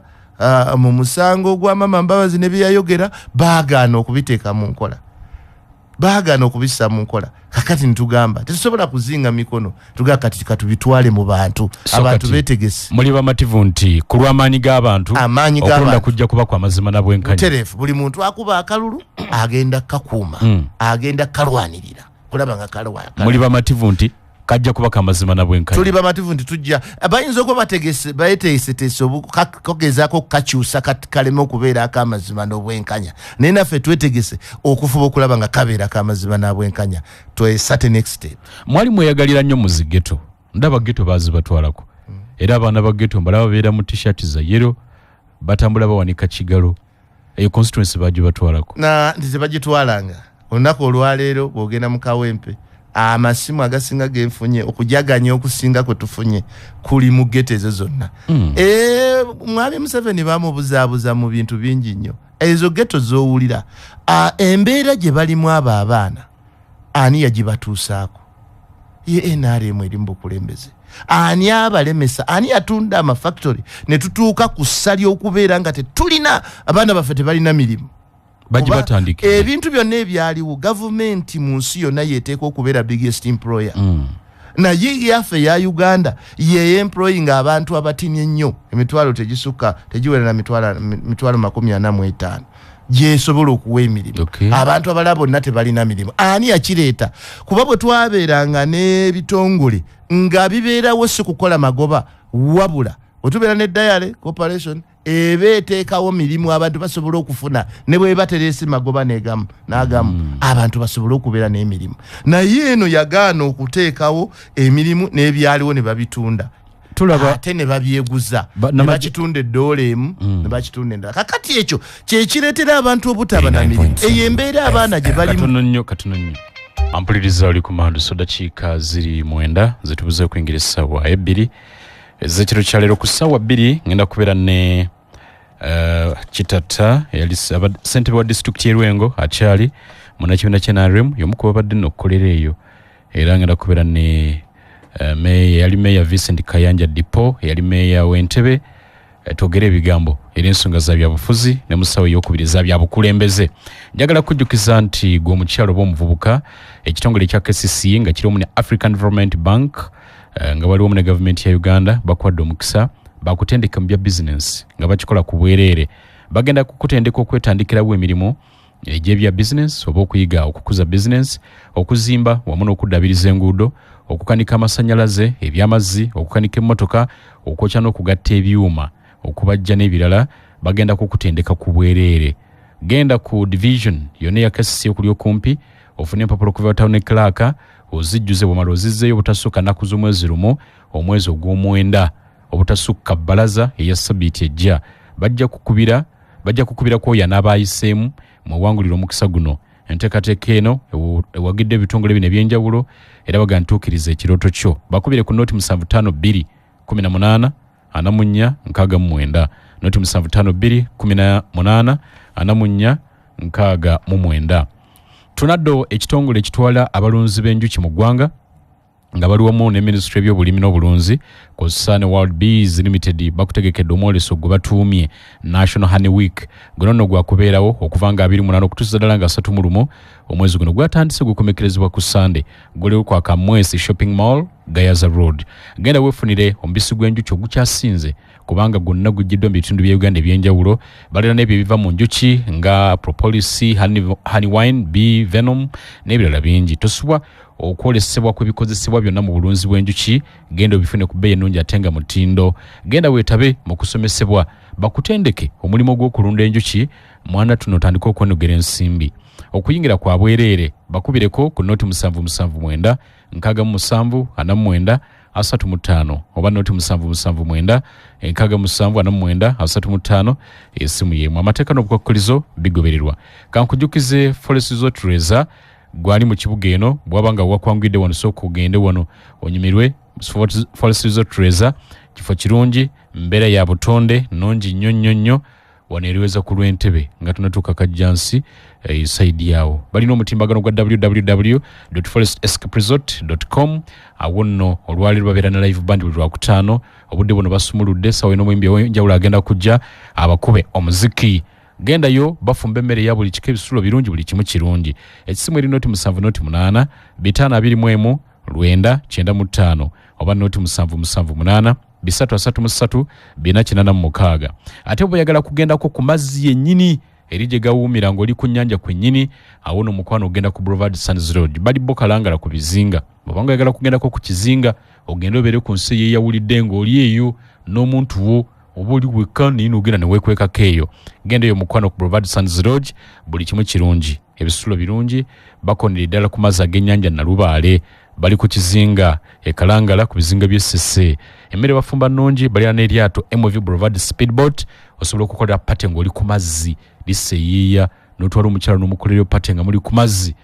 mu musango gwa Mama Mbabazi ne byayogera baagaana okubiteeka mu nkola, baagaana okubissa mu nkola. Kakati nitugamba tetusobola kuzinga mikono tugaa kati katubitwale mu bantu abantu beetegese. Muli bamativu nti ku lw'amaanyi g'abantu okulonda kujja kuba kwa mazima na bwenkanya butereefu. Buli muntu akuba akalulu agenda kakuuma agenda kalwanirira kulaba nga kalwana. Muli bamativu nti kajja kuba kamazima na bwenkanya. Tuli bamativu nti tujja bayinza okuba bategese bayeteeseteese kogezaako kakyusa kaleme okubeera akamazima n'obwenkanya naye naffe twetegese okufuba okulaba nga kabeera akamazima n'abwenkanya to a certain extent. Mwali mweyagalira nnyo mu zigeto, ndaba geto bazibatwalako era abaana ba geto mbalaba babeera mu t-shirt za yero batambula bawanika kigalo eyo constituency bagibatwalako na nti tebagitwalanga. Olunaku olwaleero bw'ogenda mu Kawempe amasimu agasinga genfunye okujaganya okusinga kwe tufunye kuli mu geto ezo zonna. Mwami Museveni bamubuzaabuza mu bintu bingi nnyo ezo geto z'owulira embeera gye balimu abo abaana ani yagibatuusaako? Ye NRM eri mu bukulembeze ani abalemesa? Ani yatunda amafactory ne tutuuka ku ssa ly'okubeera nga tetulina abaana baffe tebalina mirimu? Bagibatandika ebintu byonna ebyaliwo gavumenti mu nsi yonna yeteeka okubeera biggest employer. Naye yaffe ya Uganda ye employing abantu abatini ennyo emitwalo tegisukka tegiwera na mitwalo 45 gyesobola okuwa emirimu. Abantu abalala bonna tebalina mirimu. Ani yakireeta? Kuba bwe twabeeranga n'ebitongole nga bibeerawo si kukola magoba wabula otubeera ne Diale Corporation ebeeteekawo mirimu abantu basobola okufuna ne bwe bateresi magoba n'agamu abantu basobola okubeera n'emirimu. Naye eno yagaana okuteekawo emirimu n'ebyaliwo ne babitunda ate ne babyeguza ne bakitunda eddoola emu ne bakitunda endala. Kakati ekyo kyekireetera abantu obutaba na mirimu. Eyo embeera abaana gye balimu. Katono nnyo ampuliriza oli ku mandu so dakiika ziri 9 zetubuze okuyingira essaawa 2 ezekiro kya leero ku ssaawa 2 ngenda kubeera ne Kitata yali ssentebe wa disitulikiti y'Erwengo akyali munnakibiina kya NRM y'omu ku babadde n'okkolera eyo era ngenda kubeera ne meya yali meya Vincent Kayanja Dipo yali meya w'Entebbe twogere ebigambo era ensonga za byabufuzi ne musawo ey'okubiriza byabukulembeze. Njagala kujjukiza nti gwe omukyalo oba omuvubuka ekitongole kya KCCA nga kirimu ne African Development Bank nga waliwo mu ne gavumenti ya Uganda bakwadde omukisa bakutendeka mu bya business nga bakikola ku bwereere bagenda kukutendeka okwetandikirawo emirimu egy'ebya business oba okuyiga okukuza business okuzimba wamu n'okuddabiriza enguudo okukanika amasannyalaze ebyamazzi okukanika emmotoka okwokya n'okugatta ebyuma okubajja n'ebirala bagenda kukutendeka ku bwereere. Genda ku division yonna ya KCCA okuli okumpi ofune empapula okuva town clerk ozijjuze bw'omala ozizzeeyo obutasukka nnaku z'omwezi lumu omwezi ogw'omwenda obutasukka bbalaza eya sabiiti ejja bajja kukubira kwoyo anaabayiseemu mwewangulira omukisa guno. Enteekateeka eno ewagidde ebitongole bino ebyenjawulo era baga ntuukiriza ekirooto kyo bakubire ku nooti 75 18 44 69 nooti 75 18 44 69. Tunaddo ekitongole ekitwala abalunzi b'enjuki mu ggwanga nga baliwamu ne Ministry y'Obulimi n'Obulunzi kw'ossa ne World Bees Limited bakutegekedde omwoleso gwe batuumye National Honey Week guno nno gwakubeerawo okuva nga 28 okutuusa ddala nga 31 omwezi guno gwatandise gukomekerezebwa ku Sunday guliwo kwa Kamwesi Shopping Mall Gayaza Road. Genda wefunire omubisi gw'enjuki ogukyasinze kubanga gwonna gujjiddwa mu bitundu bya Uganda ebyenjawulo. Balina n'ebyo ebiva mu njuki nga propolis, honey wine, bee venom n'ebirala bingi. Tosubwa okwolesebwa kw'ebikozesebwa byonna mu bulunzi bw'enjuki. Genda obifune ku bbeeyi ennungi ate nga mutindo. Genda weetabe mu kusomesebwa bakutendeke omulimu gw'okulunda enjuki. Mwana tuno otandika okwenogera ensimbi. Okuyingira kwa bwereere bakubireko ku noti 779 67 49 35 oba noti 779 67 35 esimu yemu. Amateeka n'obukwakkulizo bigobererwa. Kankujukize Forest Resort Reza gwali mu kibuga eno bwabanga wakwangwidde wano sooka ogende wano onyumirwe. Forest Resort Reza kifo kirungi, mbeera ya butonde nungi nnyo wano eriweza ku lw'entebe nga tunatuuka kajjansi saidi yawo. Balina omutimbagano gwa www.forestescaperesort.com. awo nno olwaliro babeera na live band buli lwakutaano. Obudde buno basumuludde sawa n'omuyimbi ow'enjawulo agenda kujja abakube omuziki. Gendayo bafumba emmere ya buli kika, ebisulo birungi, buli kimu kirungi. Ekisimu eri noti 7 8 5 oba noti 7 333 486. Ate bw'oyagala kugendako ku mazzi yennyini eri gye gawuumira ng'oli ku nnyanja kwennyini, awo nno mukwano ogenda ku Boulevard Sands Road. Bali bo Kalangala ku bizinga. Bw'obanga oyagala kugendako ku kizinga ogenda obeere ku nsi yeeyawulidde ng'oli eyo n'omuntu wo oba oli wekka naye n'ogenda ne weekwekako eyo. Genda eyo mukwano ku Boulevard Sands Road, buli kimu kirungi, ebisulo birungi, bakonera ddala ku mazzi ag'ennyanja Nalubaale. Bali ku kizinga Kalangala ku bizinga by'Essese. Emmere bafumba nnungi, balina n'eryato MV Boulevard Speedboat. Osobola okukolera pate ng'oli ku mazzi liseeyeeya n'otwala omukyala n'omukolerayo pate nga muli ku mazzi.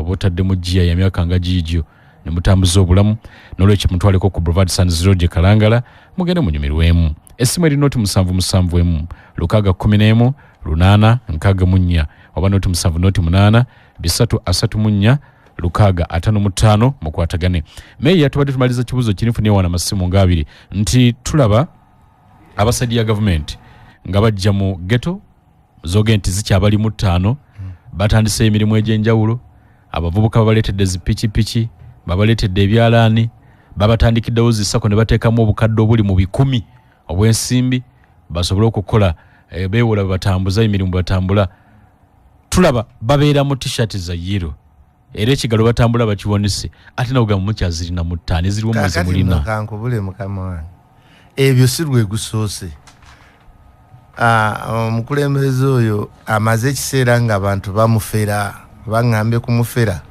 Botadde mu jjiya ya myaka nga giigyo ne mutambuza obulamu. N'olwekyo mutwaleko ku Boulevard Sands Road Kalangala mugende munyumirwemu. Essimu eri noti 771 611 864 oba noti 7 8 335 mukwatagane. Meya yatubadde tumaliza kibuzo kinifune wana masimu ngabiri nti tulaba abasajja ya government nga bajja mu ghetto zoge nti zikyabali mu 5 batandise emirimu egy'enjawulo. Abavubuka babaleetedde zipiki babaleetedde ebyalaani, babatandikiddewo zisako ne bateekamu obukadde obuli mu 10 obw'ensimbi basobole okukola beewola batambuza emirimu batambula. Tulaba babeera mu t-shirt za yero era ekigalo batambula bakiwonese ate nawugamba mukyazirina mu 5 eziriwo mwezi mulina. Kankubule mukama wange ebyo si lwe gusoose. Omukulembeze oyo amaze ekiseera nga abantu bamufera, baŋŋambe kumufera.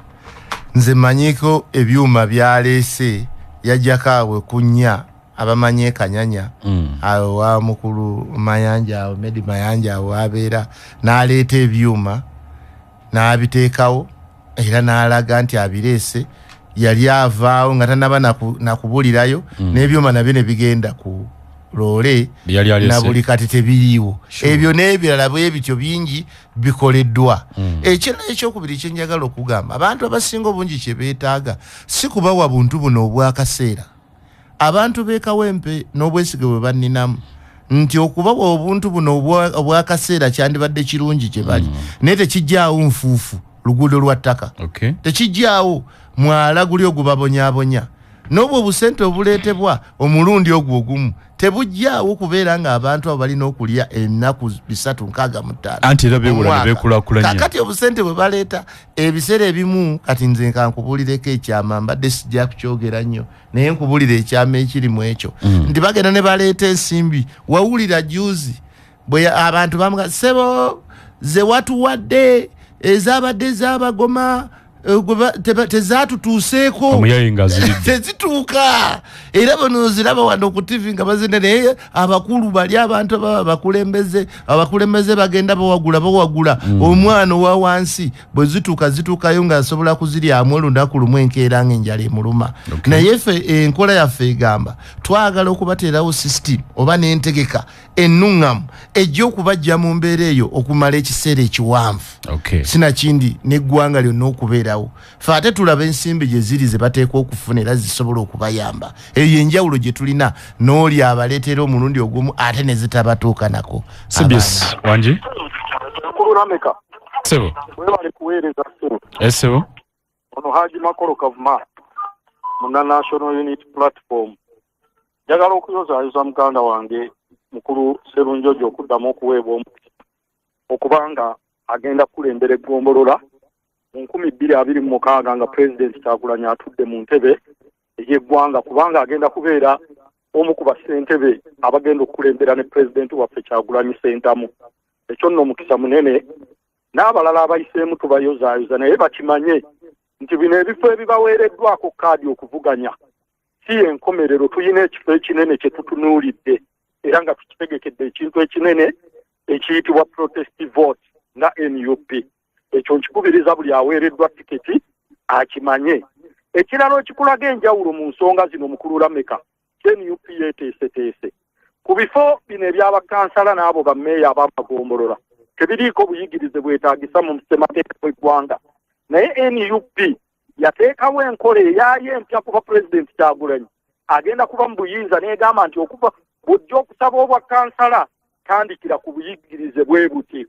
Nze manyiko ebyuma byaleese yajjako awe kunnya abamanye Kanyanya awo wa mukulu Mayanja awo Medi Mayanja awo abeera n'aleeta ebyuma n'abiteekawo era n'alaga nti abireese. Yali avaawo nga tanaba nakubulirayo n'ebyuma nabyo ne bigenda ku loole na buli kati tebiriiwo. Ebyo n'ebirala bwe bityo bingi bikoleddwa. Ekyokubiri kye njagala okugamba abantu abasinga obungi kye beetaaga si kubawa buntu buno obwakaseera. Abantu beekawempe n'obwesige bwe banninamu nti okubawa obuntu buno obwakaseera kyandibadde kirungi kye bali naye tekijjaawo nfuufu luguudo lwa ttaka. Tekijjaawo mwala guli ogubabonyaabonya. N'obwo obusente obuleetebwa omulundi ogwo ogumu tebujjaawo kubeera nga abantu abo balina okulya ennaku 365 anti era beewula ne beekulaakulanya. Kakati obusente bwe baleeta ebiseera ebimu kati nze nkankubulireko ekyama mbadde sijja kukyogera nnyo naye nkubulira ekyama ekiri mu ekyo nti bagenda ne baleeta ensimbi. Wawulira juzi bwe abantu bamuga sebo ze watuwadde ezabadde z'abagoma tezatutuuseeko tezituuka era bano ziraba wano ku TV nga bazina naye abakulu bali abantu abakulembeze bagenda bawagula omwana owa wansi bwe zituukayo ng'asobola kuziryamu olunaku lumu enkeera ng'enjala emuluma. Naye ffe enkola yaffe egamba twagala okubateerawo system oba n'entegeka ennuŋŋamu ejja okubajja mu mbeera eyo okumala ekiseera ekiwanvu. Sinakindi n'eggwanga lyonna okubeerawo. Ffe ate tulaba ensimbi gye ziri ze bateekwa okufuna era zisobola okubayamba. Eyo enjawulo gye tulina n'oli abaleetera omulundi ogumu ate ne zitabatuukanako. CBS Wanji Sebo webale kuweereza ssebo Sebo ono Haji Makolo Kavuma muna National Unity Platform njagala okuyozaayoza muganda wange mukulu Sserunjojo okuddamu okuweebwa omukisa okubanga agenda kulembera eggombolola mu 2026 nga President Kyagulanyi atudde mu ntebe ey'eggwanga kubanga agenda kubeera omu ku bassentebe abagenda okukulembera ne President waffe Kyagulanyi Ssentamu. Ekyo nno omukisa munene n'abalala abayiseemu tubayozaayoza naye bakimanye nti bino ebifo ebibaweereddwako kaadi okuvuganya si enkomerero, tuyina ekifo ekinene kye tutunuulidde era nga tukitegekedde ekintu ekinene ekiyitibwa protest vote nga NUP. Ekyo nkikubiriza buli aweereddwa tiketi akimanye. Ekirala ekikulaga enjawulo mu nsonga zino mukulu Lameka NUP yeeteeseteese ku bifo bino ebyabakansala n'abo bammeeya ab'amagombolola tebiriiko buyigirize bwetaagisa mu ssemateeka w'eggwanga, naye NUP yateekawo enkola eyaayo empya kuba President Kyagulanyi agenda kuba mu buyinza n'egamba nti okuva bujja okusaba obwa kansala tandikira ku buyigirize bwe buti,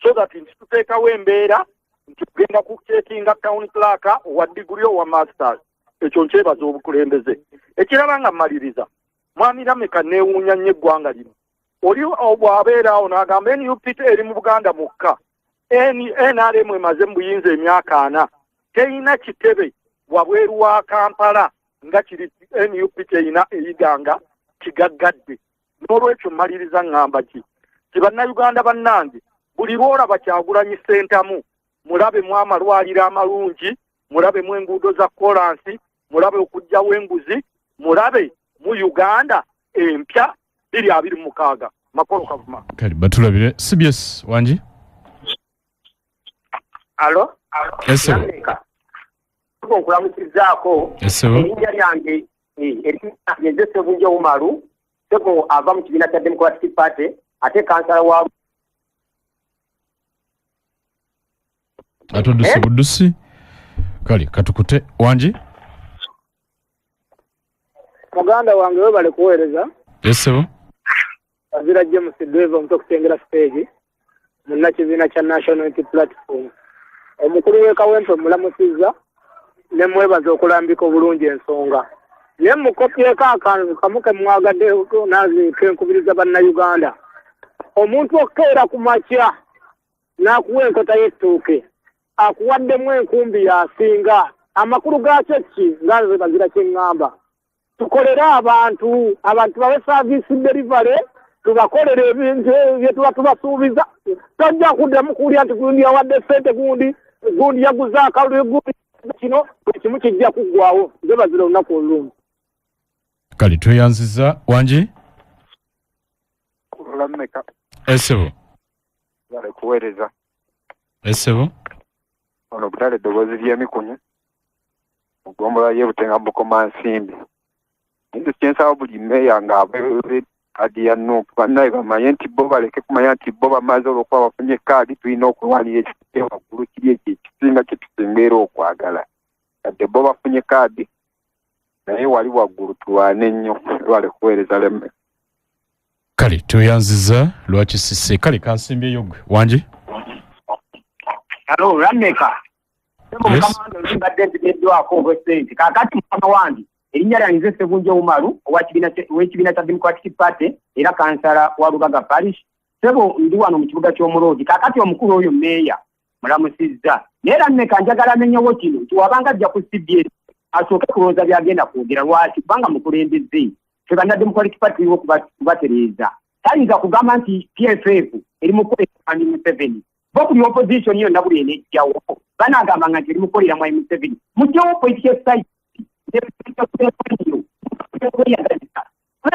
so that nti tuteekawo embeera nti tugenda kucekinga town clerk owa diguli owa masters. Ekyo nkyebaza obukulembeze. Ekirala nga mmaliriza mwami Lameka neewuunya nnyo eggwanga lino oli bw'abeera awo n'agamba NUP eri mu Buganda mukka, NRM emaze mu buyinza emyaka 4 teyina kitebe wabweru wa Kampala nga kiri NUP teyina eyiganga kigaggadde. N'olwekyo mmaliriza ngamba ki bannayuganda bannange buli lwolaba Kyagulanyi Ssentamu mulabe mu amalwaliro amalungi, mulabe mu enguudo za kolansi, mulabe okujjawo enguzi, mulabe mu Uganda empya 2026. Makolo Kavuma. Kali batulabire CBS Wanji. Alo? Eso. Nkulamukizaako. Eso. Erinnya lyange ye Sserunjojo Umaru, sebo ava mu kibiina kya Democratic Party ate kansala wa Atodusi budusi. Kali katukute Wanji. Muganda wange we bali kuweereza. Eso. Azira James Dweva mutokutengera stage munna kibiina kya National Unity Platform. Omukulu w'ekawempe mulamusiza ne mwebaza okulambika obulungi ensonga. Naye mukopyeko akantu kamuke mwagadde nazi kenkubiriza bannayuganda. Omuntu okkeera ku makya n'akuwa enkota y'ettooke akuwaddemu enkumbi yasinga amakulu gaakyo ki nga nze bazira kye ŋŋamba. Tukolere abantu babe service delivery, tubakolere ebintu bye tuba tubasuubiza. Tojja kuddamu kuwulira nti gundi yawadde ssente gundi yaguze akalulu gundi kino kimu kijja kuggwawo. Nze bazira olunaku olulungi. Kali tweyanziza Wanji. Lameka Eso. bali kuweereza Eso. ono butale eddoboozi ly'emikunyu mu ggombolola y'e Butenga Bukoma Nsimbi. Nze kyensaba buli mmeeya ng'abeere kaadi ya NUP bannaye bamanye nti bo baleke kumanya nti bo bamaze olw'okuba bafunye kaadi tulina okulwanira ekifo waggulu kiri ekyo ekisinga kye tusembeera okwagala. Kadde bo bafunye kaadi naye wali waggulu tulwane nnyo lwale kuweereza Lameka. Kali tweyanziza lwaki sise kali kansimbyeyo gwe Wanji. Alo Lameka. Yes. Kamanda mbadde ntegeddwako obwesente. Kaakati mukama wange erinnya lyange Sserunjojo Umaru ow'ekibiina kya Democratic Party era kansala wa Lubaga Parish. Sebo ndi wano mu kibuga ky'Omuloogi. Kaakati omukulu oyo mmeeya mulamusizza. Naye Lameka njagala amenyewo kino nti wabanga ajja ku CBS asooke kulowooza byagenda kwogera lwaki kubanga mukulembeze. Ffe banna Democratic Party iriwo kubatereeza. Tayinza kugamba nti PFF eri mu kukolera mu Museveni. Bo buli opposition yonna buli enejjawo. Banaagambanga nti eri mu kukolera mu Museveni. Mujjawo political side.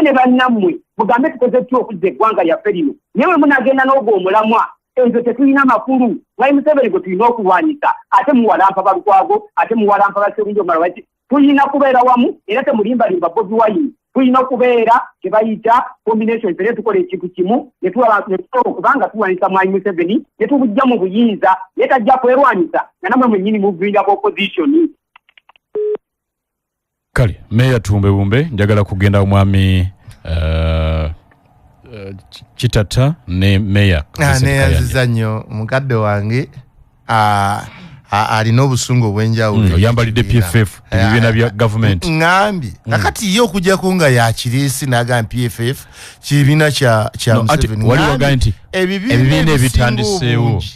Ne bannammwe mugambe tukoze tutya okuzza eggwanga lyaffe lino naye munagenda n'ogwo omulamwa ezo tetulina makulu Mwai Museveni gwe tulina okulwanyisa ate muwalampa balukwago ate muwalampa Sserunjojo Umaru tulina kubeera wamu era temulimbalimba Bobi Wine tulina okubeera kye bayita combination tere tukola ekintu kimu ne tusobola okubanga tuwanisa Mwai Museveni ne tubujja mu buyinza naye tajja kwerwanyisa nga namwe mwennyini muvinga ku opposition. Kali meya tumbewumbe njagala kugenda omwami Kitata ne meya neyanziza nnyo mukadde wange alina obusungu obwenjawulo oyambalidde PFF ebibiina bya government ngambi nakati yo okujjako nga yakirisi naga PFF kibiina kya Museveni ebibiina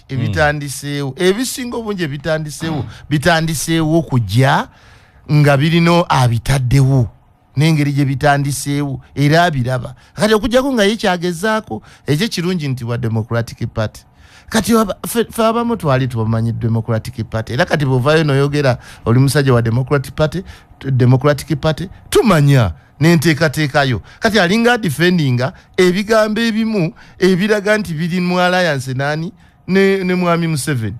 ebitandiseewo ebisinga obungi bitandiseewo okujja nga birino abitaddewo n'engeri gye bitandiseewo era abiraba kati okujjako nga yekyagezaako ekyo kirungi nti wa Democratic Party kati fe abamu twali tubamanyi Democratic Party era kati bwovaayo noyogera oli musajja wa Democratic Party tumanya n'enteekateekayo kati alinga defendinga ebigambo ebimu ebiraga nti biri mu alliance ne mwami Museveni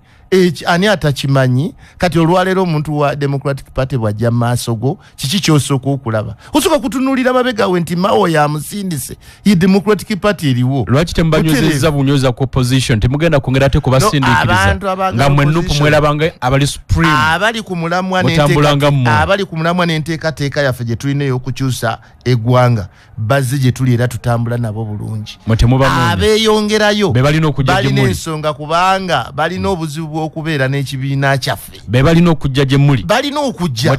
ani atakimanyi kati olwaleero omuntu wa Democratic Party bwajja maaso go kiki kyosooka okulaba osooka kutunuulira mabegawe nti Mao yamusindise ye Democratic Party eriwo lwaki tembanyozeza bunyoza ku opposition temugenda kwongera ate kubasindiikiriza nga mwenupu mwerabanga abali supreme abali ku mulamwa n'enteekateeka yaffe gye tulina ey'okukyusa eggwanga bazze gye tuli era tutambula nabo bulungi abeeyongerayo balina ensonga kubanga balina obuzibu okubeera n'ekibiina kyaffe balina okujja gye muli balina okujja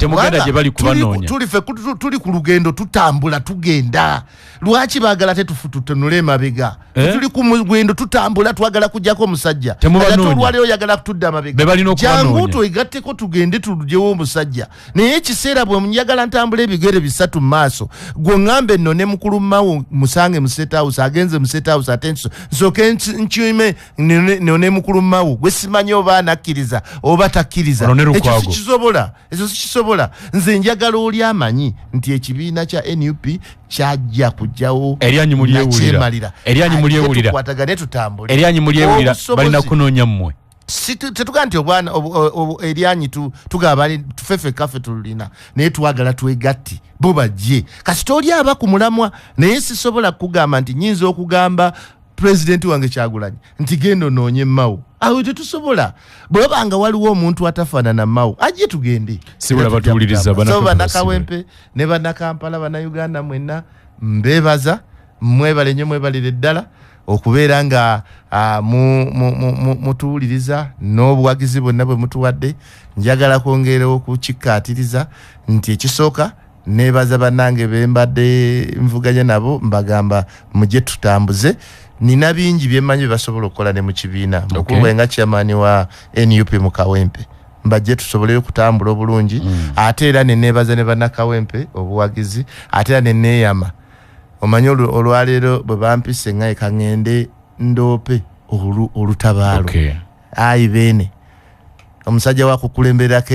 tuli ku lugendo tutambula tugenda lwaki baagala tetufututunule emabega tuli ku lugendo tutambula twagala kujjako omusajja ate olwali oyagala kutudda amabega jangu twegatteko tugende tulugyewo omusajja naye ekiseera bwe munyagala ntambula ebigere bisatu mu maaso gwe ŋŋambe nno ne mukulu Mao musange mu State House agenze mu State House ate nsooke nkyume ne mukulu Mao gwe simanyi oba anakkiriza oba takkiriza ekyo sikisobola nze njagala oli amanyi nti ekibiina kya NUP kyajja kujjawo eryanyi mulyewulira tukwatagane tutambule eryanyi mulyewulira balina kunoonya mmwe tetugaa nti obwana eryanyi tugaba tufefe kafe tulina naye twagala twegatti bo bajje kasita oli aba ku mulamwa naye sisobola kugamba nti nyinza okugamba President wange Kyagulanyi nti gendo noonye Mao awo tetusobola bwebanga waliwo omuntu atafaanana Mao ajje tugende sibula batuwuliriza bannakawempe ne bannakampala bannayuganda mwenna mbeebaza mwebale nnyo mwebalire ddala okubeera nga mutuwuliriza n'obuwagizi bwonna bwe mutuwadde njagala kwongera okukikkaatiriza nti ekisooka neebaza bannange bembadde nvuganya nabo mbagamba mujje tutambuze nina bingi byemanyi basobola okukola ne mu kibiina mukulu nga chairman wa NUP mu Kawempe mbajje tusobole okutambula obulungi ate era neneebaza ne bannakawempe obuwagizi ate era neneeyama omanyi olwaleero bwe bampise nga ekangende ndoope olutabaalo ayi beene omusajja wakukulemberako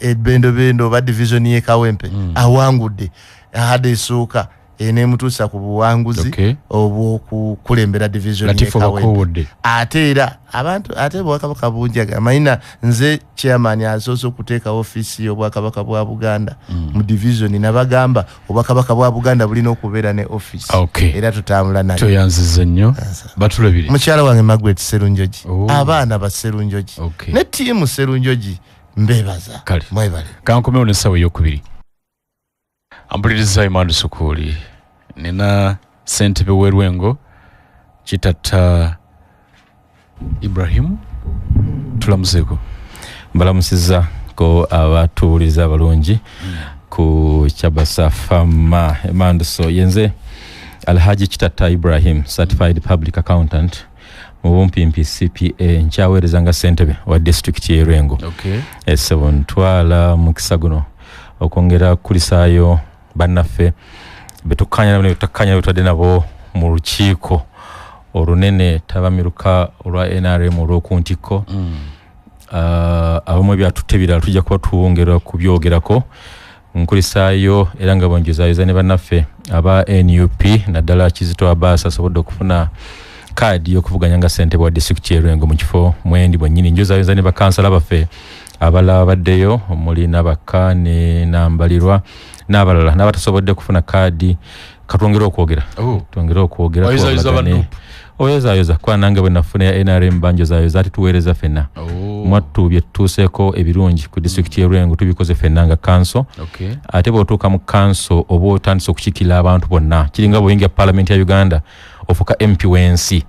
ebendobendo oba division ye Kawempe awangudde ahade esooka enemutuusa ku buwanguzi obw'okukulembera division ye Kawempe ate era abantu ate bwakabaka bungi amayina nze chairman asoose okuteeka ofiisi y'obwakabaka bwa Buganda mu division nabagamba obwakabaka bwa Buganda bulina okubeera ne ofiisi era tutambula nayo kyoyanziza nnyo batulabire mukyala wange Margaret Serunjogi abaana ba Serunjogi ne ttiimu Serunjogi mbeebaza mwebale kankomewo n'essawa ey'okubiri ampuliriza Emmanuel Sukuuli nina ssentebe w'Erwengo Kitatta Ibrahim tulamuseeko mbalamusiza ko abatuuliza abalungi ku Kyabasa Fama Emanduso yenze Alhaji Kitatta Ibrahim Certified Public Accountant mu bumpimpi CPA nkyaweereza nga ssentebe wa district y'Erwengo esebo ntwala mu kisaguno okwongera kulisaayo bannaffe betukanya tutadde nabo mu lukiiko olunene tabamiruka olwa NRM olw'okuntiko abamu ebyatutte birala tujja kuba tuwongera kubyogerako nkulisaayo era nga bonjezaayoza ne bannaffe aba NUP naddala Kizito Abaasa asobodde okufuna kaadi y'okuvuganya nga ssentebe wa disitulikiti y'Erwengo mu kifo mwendi bwennyini njozaayoza ne bakansala baffe abalala baddeyo omuli Nabaka ne Nambalirwa n'abalala n'abatasobodde kufuna kaadi katwongera okwogera oyozaayoza kwa nange bwe nafuna ya NRM banjozaayoza ati tuweereza ffenna mwattu bye tutuuseeko ebirungi ku disitulikiti y'Erwengo tubikoze ffenna nga kanso ate bw'otuuka mu kanso oba otandise okukiikirira abantu bonna kiringa bw'oyingira Paalamenti ya Uganda ofuuka MP w'ensi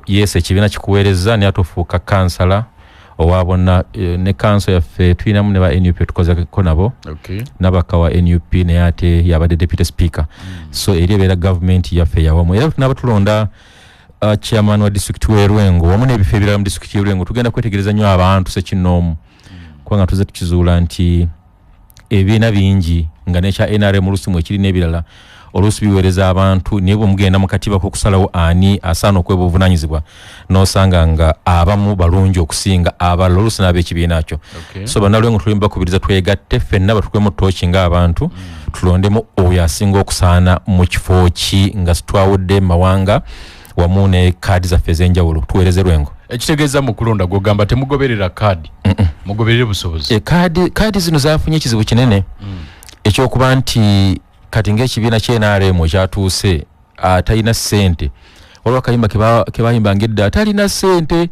yes ekibiina kikuweereza naye ate ofuuka kansala owabona ne council yaffe tulinamu ne ba NUP tukozeko nabo n'abaka wa NUP naye ate yabadde deputy speaker so eri ebeera government yaffe yawamu era tunaba tulonda chairman wa district w'Erwengo wamu n'ebifo ebirala mu district y'Erwengo tugenda kwetegereza nnyo abantu sekinoomu kubanga tuze tukizuula nti ebiina bingi nga nekya NRM oluusi mu ekiri n'ebirala oluusi biweereza abantu naye bwemugenda mu katiba k'okusalawo ani asaana okweba obuvunaanyizibwa n'osanga nga abamu balungi okusinga abalala oluusi n'ab'ekibiina kyo so bannalwengo tuli bakubiriza twegatte ffenna batukwemu ttooki ng'abantu tulondemu oyo asinga okusaana mu kifo ki nga situwawudde mawanga wamu ne kaadi zaffe ez'enjawulo tuweereze Lwengo. Ekitegeeza mu kulonda gw'ogamba temugoberera kaadi mugoberere busobozi. Kaadi zino zaafunye ekizibu kinene ekyokuba nti kati ng'ekibiina ky'NRM kyatuuse atalina ssente olwa kayimba kebayimba ng'edda atalina ssente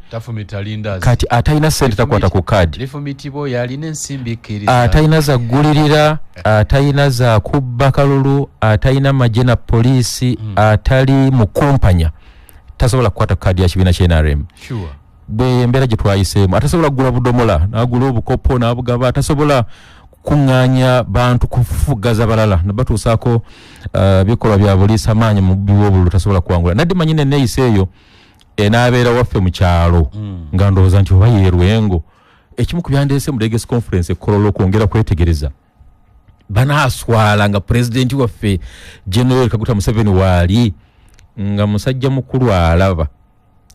kati atalina ssente takwata ku kaadi atalina za ggulirira atalina za kubba kalulu atalina magye na poliisi atali mu kumpanya tasobola kukwata kaadi ya kibiina ky'NRM bwe embeera gye twayiseemu atasobola kugula budomola n'agula obukopo n'abugaba atasobola kuŋŋaanya bantu kufugaza balala nabatuusaako bikolwa bya buliisa maanyi mu bubbi bw'obululu tasobola kuwangula nadde manyine neeyisa eyo n'abeera waffe mu kyalo nga ndowooza nti oba yeerwengo ekimu ku byandeese mu Legacy Conference ekkolola okwongera kwetegereza banaaswala nga pulezidenti waffe General Kaguta Museveni waali nga musajja mukulu alaba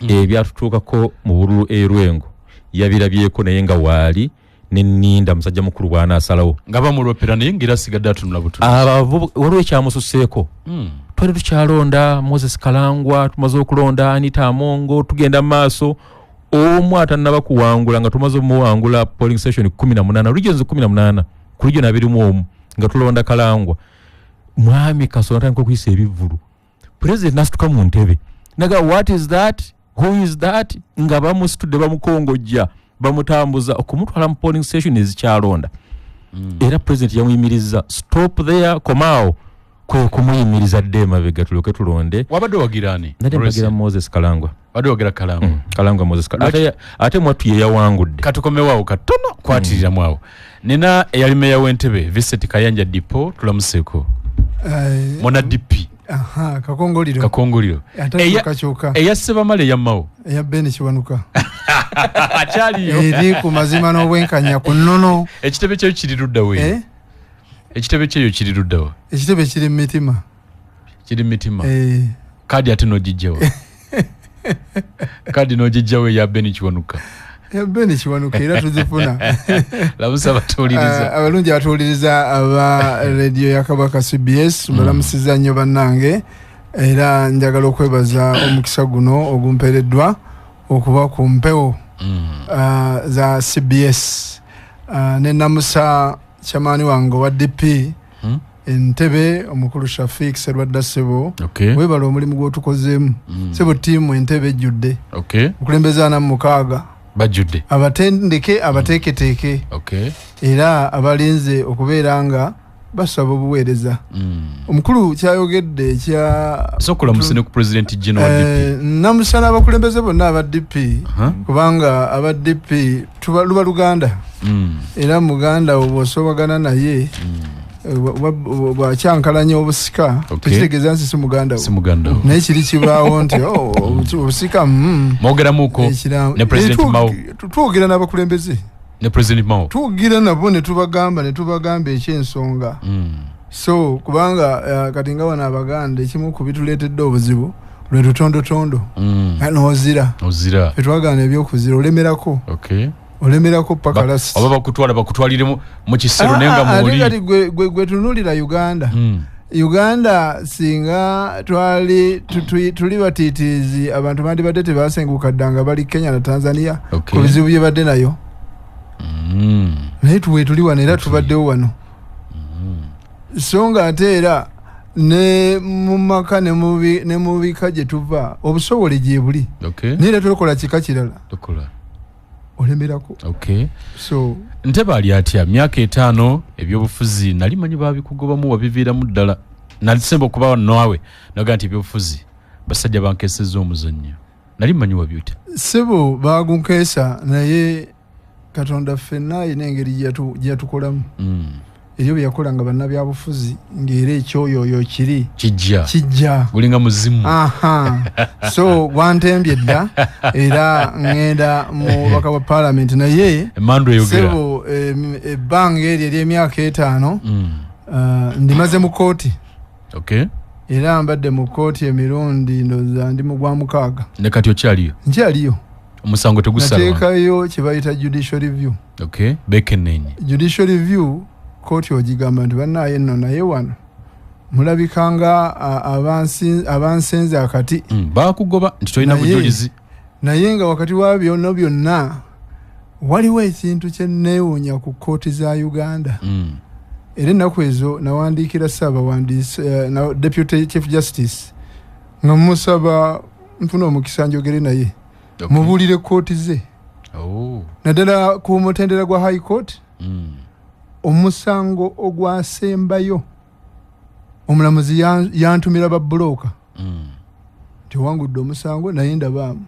ebyatutuukako mu bululu Erwengo yabirabyeko naye nga waali nenninda musajja mukulu bw'anaasalawo nga bamulopera naye ngira asigadde atunula butunula waliwo ekyamususseeko twali tukyalonda Moses Kalangwa tumaze okulonda Anita Amongo tugenda mu maaso omu atannaba kuwangula nga tumaze omuwangula polling station 18 regions 18 ku region 21 nga tulonda Kalangwa mwami Kasonda atandika okuyisa ebivvulu president nasituka mu ntebe naga what is that who is that nga bamusitudde bamukongojja bamutambuza okumutwala mu polling station ezikyalonda era president yamuyimiriza stop there komao kwe kumuyimiriza dde mabega tulyoke tulonde wabadde wagirani nade mbagira Moses Kalangwa wabadde wagira Kalangwa Kalangwa Moses Kalangwa ate mwatu ye yawangudde katukomewawo katono kwatirira mwawo nina eyali meya w'Entebbe Vincent Kayanja Dipo tulamuseko mona DP kakongoliro eyasse bamale yammawo eya Beni Kiwanuka akyaliyo eri ku mazima n'obwenkanya ku nnono ekitebe kyeyo kiri luddawe ekitebe kyeyo kiri luddawe ekitebe kiri mu mitima kaadi ate n'ogijjawo kaadi n'ogijjawo eya Beni Kiwanuka Beni Kiwanuka era tuzifuna lamusa abatuuliriza abalungi abatuuliriza aba radio ya Kabaka CBS mbalamusiza nnyo bannange era njagala okwebaza omukisa guno ogumpeereddwa okuba ku mpewo za CBS ne namusa chamani wange wa DP Entebbe omukulu Shafik Serwadda Sebo webala omulimu gw'otukozeemu Sebo tiimu Entebbe ejjudde okulembeza na mukaaga bajjudde abatendeke abateeketeeke era abalinze okubeera nga basaba obuweereza omukulu kyayogedde sokola musene ku president general DP namusana abakulembeze bonna aba DP kubanga aba DP luba Luganda era Muganda obwosobagana naye bwakyankalanya obusika tekitegeeza nsi si Muganda naye kiri kibaawo nti obusika mwogeramuko ne president Mao twogera n'abakulembeze ne president Mao twogera nabo ne tubagamba ekyensonga so kubanga kati nga wano Abaganda ekimu ku bituleetedde obuzibu lwe lutondotondo n'ozira etwagaana ebyokuzira olemerako paka lasi oba bakutwalire mu kisero nenga muli ate gwe tunulira Uganda singa tuli batiitiizi abantu bandibadde tebasenguka ddanga bali Kenya na Tanzania ku bizibu bye badde nayo naye tuwe tuli wano era tubaddewo wano so nga ate era ne mu maka ne mu bika gye tuva obusobole gye buli naye era tulokola kika kirala olemerako so Ntebbe ali atya myaka 5 ebyobufuzi nali manyi babikugobamu wabiviiramu ddala nalisemba okuba nawe naga nti ebyobufuzi basajja bankeseza omuzannyo nali manyi wabyuta sebo bagunkeesa naye Katonda ffenna ina engeri gyetukolamu ebyo byakola nga bannabyabufuzi ng'era ekyoyoyo kiri kijja gulinga muzimu so gwantembye dda era ngenda mu baka bwa parliament naye sebo ebbanga eryo ery'emyaka 5 ndimaze mu kooti era mbadde mu kooti emirundi ndoza ndi mu gwa 6 ne kati okyaliyo omusango tegusala nateekayo kye bayita judicial review bekenenye judicial review kooti ogigamba nti bannaye nno naye wano mulabikanga abansenze akati bakugoba nti tolina bujulizi naye nga wakati wa byonna waliwo ekintu kye neewuunya ku kooti za Uganda era ennaku ezo nawandiikira Ssaabawandiisi Deputy Chief Justice nga musaba nfuna omukisa njogere naye mubuulire kooti ze naddala ku mutendera gwa High Court omusango ogwasembayo omulamuzi yantumira babbulooka tewangudde omusango naye ndabaamu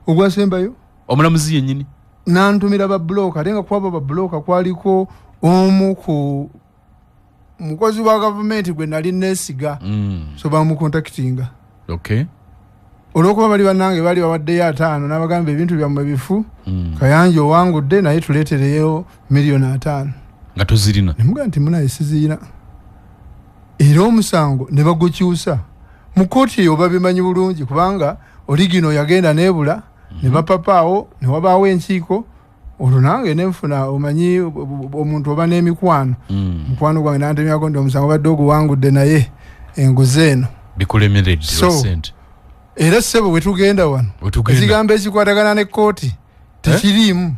ogwasembayo omulamuzi yennyini nantumira babbulooka ate nga kwabo babbulooka kwaliko omu ku mukozi wa gavumenti gwe nali neesiga so bamukontakitinga olw'okuba bali bannange baali bawaddeyo 5 n'abagamba ebintu byammwe bifu Kayanja owangudde naye tuleetereyo $5,000,000 nga tozirina nemugaa nti munaye sizirina era omusango ne bagukyusa mu kooti eyo babimanyi bulungi kubanga oligino yagenda neebula ne bapapaawo ne wabaawo enkiiko olwo nange nenfuna omanyi omuntu oba n'emikwano mukwano gwange nantemyako nti omusango badde oguwangudde naye enguzi eno bikulemeredde era ssebo bwe tugenda wano ekigambo ekikwatagana ne kooti tekiriimu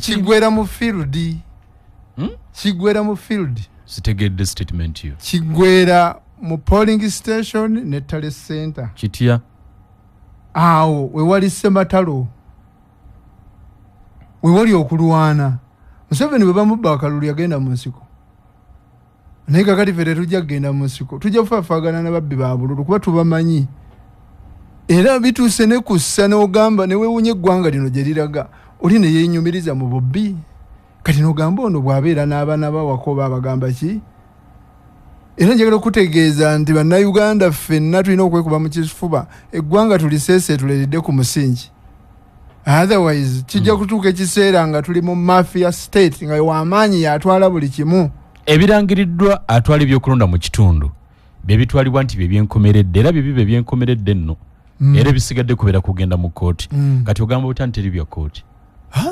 kigwera mu field sitegedde statement yo kigwera mu polling station ne tale center kitya awo wewali Ssematalo wewali okulwana Museveni bwe bamubba akalulu yagenda mu nsiko naye kakati ffe tetujja kugenda mu nsiko tujja kufaafagana n'ababbi ba bululu kuba tubamanyi era bituuse ne kussa n'ogamba ne weewunya eggwanga lino gye liraga oli ne yeenyumiriza mu bubbi kati n'ogamba ono bw'abeera n'abaana bawakoba abagamba ki era njagala okutegeeza nti bannayuganda ffenna tulina okwekuba mu kifuba eggwanga tuliseese tuleredde ku musingi otherwise kijja kutuuka ekiseera nga tuli mu mafia state nga wamaanyi yatwala buli kimu ebirangiriddwa atwala ebyokulonda mu kitundu bye bitwalibwa nti bye byenkomeredde era bye bibe byenkomeredde nno era bisigadde kubeera kugenda mu kooti kati ogamba otya nti teri bya kooti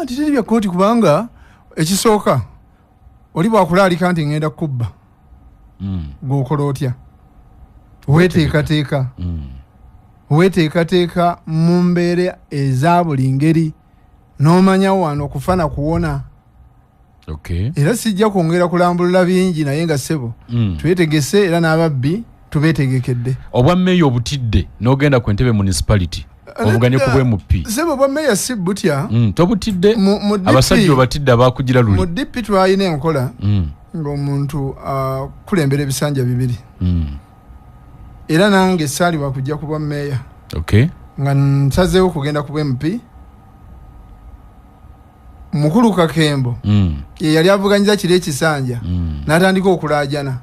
titeri bya kooti kubanga ekisooka oli bwakulaalika nti ngenda kubba gwokola otya weteekateeka mu mbeera eza buli ngeri n'omanya wano okufana kuwona era sijja kwongera kulambulula bingi naye nga ssebo twetegese era n'ababbi tubeetegekedde obwammeeya obutidde n'ogenda ku ntebe municipality obuganye ku bw'MP ssebo obwammeeya si butya tobutidde abasajja obatidde abakugira luli mu DP twalina enkola ng'omuntu akulembera ebisanja 2 era nange saali wakujja ku bwammeeya nga nsazeewo kugenda ku bw'MP mukulu Kakembo ye yali avuganyiza kiri ekisanja n'atandika okulaajana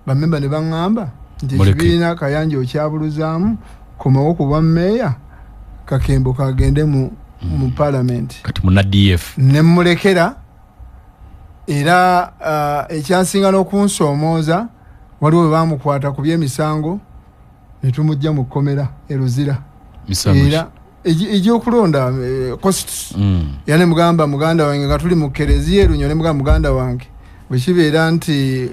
bamemba ne baŋŋamba nti ekibiina Kayanja okyabuluzaamu komawo ku bwammeeya Kakembo kagende mu parliament kati muna DF ne mmulekera era ekyansinga n'okunsoomooza waliwo bwe baamukwata ku by'emisango ne tumujja mu kkomera e Luzira era egy'okulonda costs yane mugamba muganda wange nga tuli mu kereziya Erunyo ne mugamba muganda wange bwe kibeera nti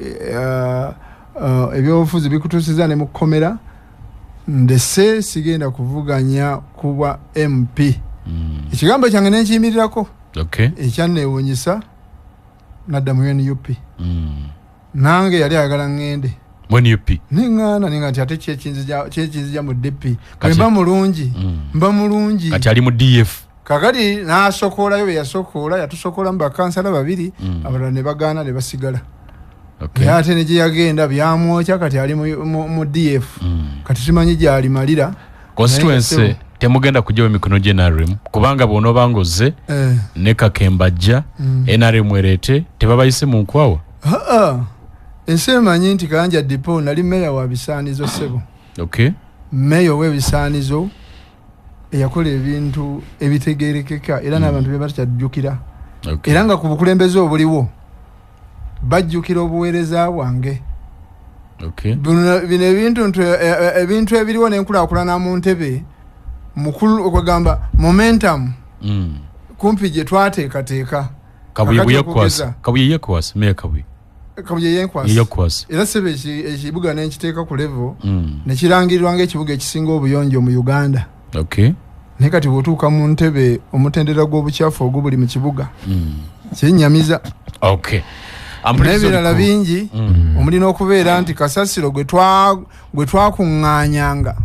ebyobufuzi bikutuusiza ne mu kkomera ndese sigenda kuvuganya kuba MP ekigambo kyange nenkiyimirirako ekyanneewuunyisa nadda mu NUP nange yali ayagala ŋŋende niŋŋaana ninga nti ate kyekinzija mu DP mba mulungi kati ali mu DF kakati n'asokoolayo bye yasokoola yatusokoola mu bakansala 2 abalala ne bagaana ne basigala naye ate ne gye yagenda byamwokya kati ali mu DF kati simanyi gy'alimalira constituency temugenda kujja emikono gye NRM kubanga bono bangoze ne kakembajja NRM erete tebabayise mu nkwawa. Ensemanyi nti Kanja Dipo nali meya wa bisaanizo sebo. Okay. Meya we bisaanizo eyakola ebintu ebitegerekeka era n'abantu bebakyajjukira. Okay. Era nga ku bukulembeze obuliwo bajjukira obuweereza bwange. Okay. Bino ebintu ebiriwo n'enkulaakulana mu ntebe mukulu okugamba momentum kumpi gye twateekateeka. Kabuye yekwasa meya Kabuye. Kabuye yenkwasa. Era sebe ekibuga n'ekiteeka ku level nekirangirirwa ng'ekibuga ekisinga obuyonjo mu Uganda. Okay. Naye kati bw'otuuka mu ntebe omutendera gw'obukyafu ogubuli mu kibuga kyennyamiza. Okay. N'ebirala bingi omulina okubeera nti kasasiro gwe twakuŋŋaanyanga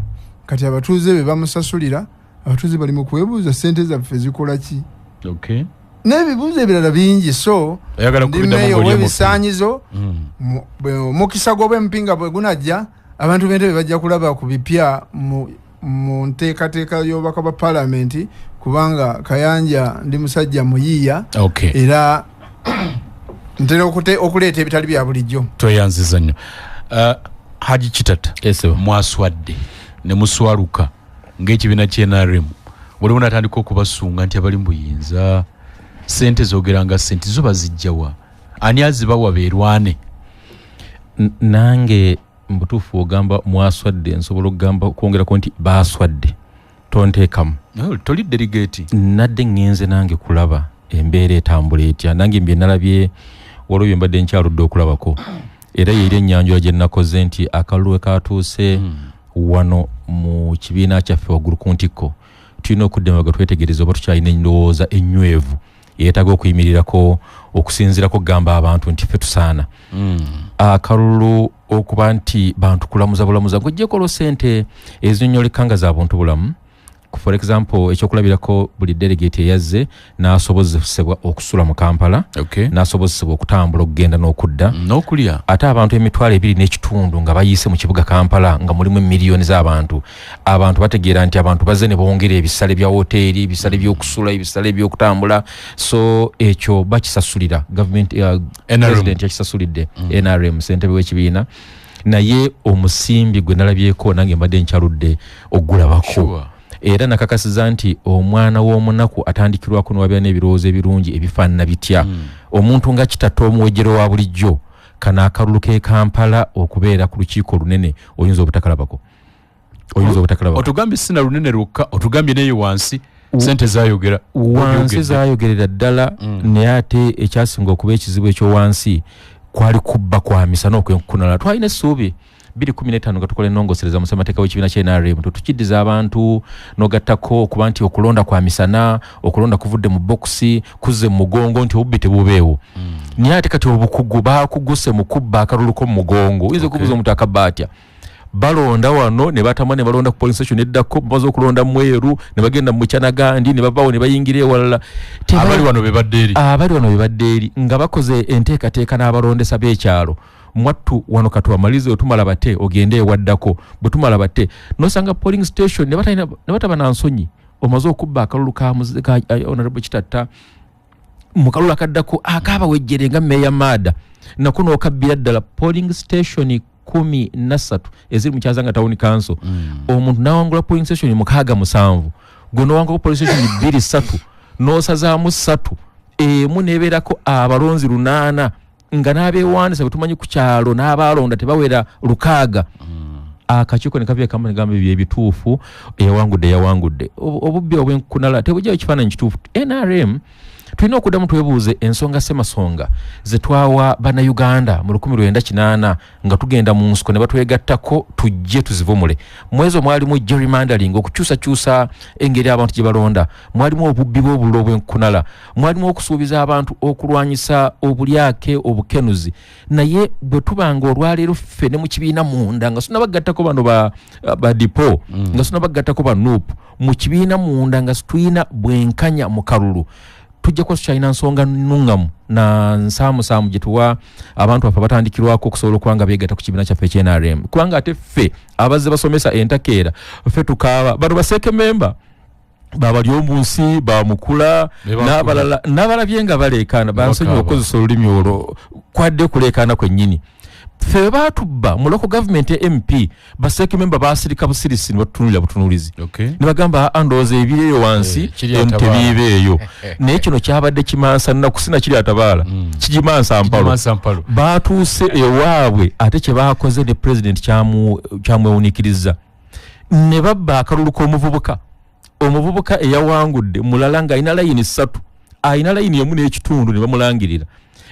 kati abatuuze be bamusasulira abatuuze bali mu kwebuuza ssente zaffe zikola ki. Okay. N'ebibuuzo ebirala bingi so ndimeeyo w'ebisaanyizo omukisa gw'obwempinga bwe gunajja abantu b'entebe bajja kulaba ku bipya mu nteekateeka y'obubaka bwa paalamenti kubanga Kayanja ndi musajja muyiiya. Okay. Era ntera okuleeta ebitali bya bulijjo. Tweyanziza nnyo. Haji Kitata mwaswadde ne muswaluka ng'ekibiina ky'NRM waliwo natandika okubasunga nti abali mu buyinza sente zogeranga sente zo bazijjawa ani azibawa beerwane. Nange mbutuufu ogamba mwaswadde nsobola okugamba kwongerako nti baaswadde tonteekamu. Toli delegate. Nadde ngenze nange kulaba embeera etambula etya nange mbye nalabye waliwo bye mbadde nkyaludde okulabako era yeri ennyanjula gye nakoze nti akalulu katuuse wano mu kibiina kyaffe waggulu ku ntikko tulina okuddema gatwetegereza oba tukyalina endowooza ennywevu yeetaaga okuyimirirako okusinziirako okugamba abantu nti ffe tusaana akalulu okuba nti bantu kulamuza bulamuza ng'oggyeko olwo ssente ezinyonyolekanga za buntu bulamu. For example ekyokulabirako buli delegate eyazze n'asobozesebwa okusula mu Kampala. Okay. N'asobozesebwa okutambula okugenda n'okudda n'okulya ate abantu emitwalo 2.5 nga bayise mu kibuga Kampala nga mulimu miliyoni z'abantu bategeera nti abantu bazze ne bongera ebisale bya hoteeri ebisale by'okusula ebisale by'okutambula so ekyo bakisasulira government president yakisasulidde NRM ssentebe w'ekibiina naye omusimbi gwe nalabyeko nange mbadde nkyaludde ogulabako. Sure. Era nakakasiza nti omwana w'omunaku atandikirwako n'wabya n'ebirowoozo ebirungi ebifaanana bitya omuntu nga Kitata omuwejjero wa bulijjo kana akalulu k'e Kampala okubeera ku lukiiko lunene oyinza obutakalabako. Otugambye sina lunene lwokka otugambye neyo wansi sente zaayogera wansi zaayogerera ddala naye ate ekyasinga okuba ekizibu ekyowansi kwali kubba kwamisa n'okwenkunala twalina essuubi 2015 nga tukola ennongosereza mu ssemateeka w'ekibiina kya NRM tukiddiza abantu n'ogattako okuba nti okulonda kwa misana okulonda kuvudde mu bokisi kuzze mu mugongo nti obubbi tebubeewo naye ate kati obukugu baakuguse mu kubba akalulu ko mu mugongo oyinza okubuuza omuntu akabba atya balonda wano ne batamwa ne balonda ku police station eddako baza okulonda mweru ne bagenda mu Kyanagandi ne bavaawo ne bayingira ewalala abali wano be badde eri nga bakoze enteekateeka n'abalondesa b'ekyalo mwattu wano katwamalize otumala bate ogende ewaddako bwe tumala bate nosanga polling station ne bataba na nsonyi omaze okubba akalulu ka Honorable Kitata mu kalulu akaddako akaaba wejjere nga meya Maada nako n'okabbira ddala polling station 13 eziri mu Kyazanga Town Council omuntu n'awangula polling station 67 gwe n'owangula polling station 2-3 n'osazaamu 3 emu neebeerako abalonzi 8 nga n'abeewandiisa bwe tumanyi ku kyalo n'abaalonda tebawera 6 akakiiko ne kabye kamba ne gamba ebituufu yawangudde obubbi obwenkunala tebujjayo ekifaananyi kituufu. NRM tulina okuddamu twebuuze ensonga ssemasonga ze twawa bannayuganda mu 1980 nga tugenda mu nsiko ne batwegattako tujje tuzivumule. Mwezo mwalimu gerrymandering okukyusakyusa engeri abantu gye balonda, mwalimu obubbi bw'obululu obwenkunala, mwalimu okusuubiza abantu okulwanyisa obulyake obukenuzi. Naye bwe tubanga olwaleero ffe ne mu kibiina munda nga sunabagattako bano ba dipo nga sunabagattako ba NUP mu kibiina munda nga situina bwenkanya mu kalulu tujja kwa China nsonga nungamu na nsamu gyetuwa abantu afa batandikirwako okusobola okwanga beegata ku kibiina kyaffe ky'NRM kubanga ate ffe abazze basomesa entakeera ffe tukaaba bano baseeke memba babali omunsi bamukula n'abalabye nga baleekaana bansonyiwa okukozesa olulimi olwo kwadde kuleekaana kwennyini ffe baatubba mu local government MP baseeke memba basirika busirisi ne batutunulira butunulizi ne bagamba andooza ebireeyo wansi tebiibeeyo naye kino kyabadde kimansa nnaku sina kiri atabaala kigimansa mpalo baatuuse ewaabwe ate kye baakoze ne president kyamwewuniikiriza ne babba akalulu k'omuvubuka eyawangudde mulala ng'alina layini 3 alina layini emu n'ekitundu ne bamulangirira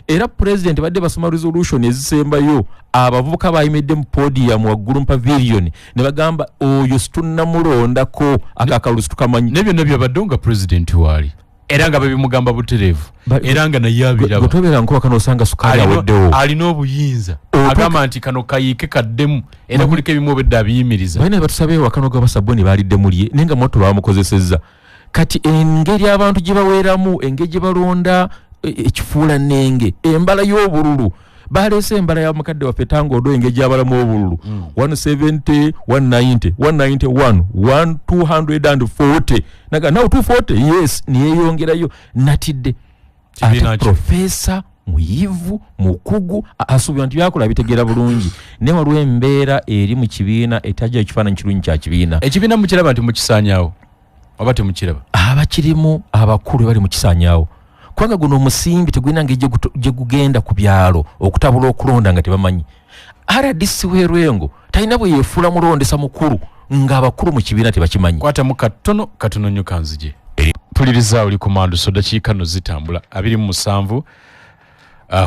era president badde basoma resolution ezisembayo abavubuka bayimedde mu podium waggulu mu pavilion ne bagamba oyo situnamulondako akakalulu situkamanyi nebyo nabyo badonga president wali era nga babimugamba buterevu era nga nayabira gutobera nko kano osanga sukali aweddewo alina obuyinza agamba nti kano kayiike kaddemu era kuliko ebimu obedde abiyimiriza bane batusabe wakano gaba saboni balidde mulye nenga moto bamukozesezza kati engeri abantu gye baweeramu engeri gye balonda ekifuula nenge embala y'obululu balese embala ya mukadde waffe tango odo engeri gy'abalamu obululu 170 190 191 1240 naga now 240 yes niyeyongerayo natidde ate profesa muyivu mukugu asubira nti byakola bitegeera bulungi ne walwa embeera eri mu kibiina etajja ekifaananyi kirungi kya kibiina ekibiina mukiraba nti mukisaanyaawo oba temukiraba abakirimu abakulu bali mu kisaanyaawo kubanga guno omusimbi tegulina ngeri gye gugenda ku byalo okutabula okulonda nga tebamanyi RDC w'Erwengo talina bwe yeefuula mulondesa mukulu ng'abakulu mu kibiina tebakimanyi kwatamu katono nnyo kanzije mpuliriza oli komando so dakiika no zitambula 27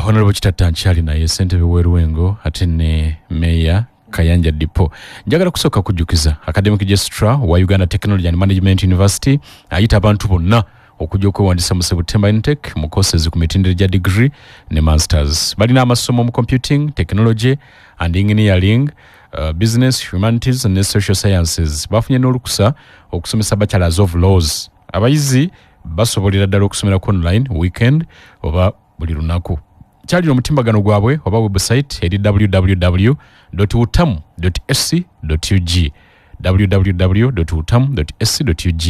honorable Kitatta nkyali naye ssentebe w'Erwengo ate ne meya Kayanja Dipo njagala kusooka kujjukiza academic registrar wa Uganda Technology and Management University ayita abantu bonna okujja okwewandisa mu September intake mu courses ku mitendera gya degree ne masters balina amasomo mu computing technology and engineering business humanities and social sciences bafunye n'olukusa okusomesa bachelors of laws abayizi basobolera ddala okusomera ku online weekend oba buli lunaku kyalina omutimbagano gwabwe oba website eri www.utamu.sc.ug www.utamu.sc.ug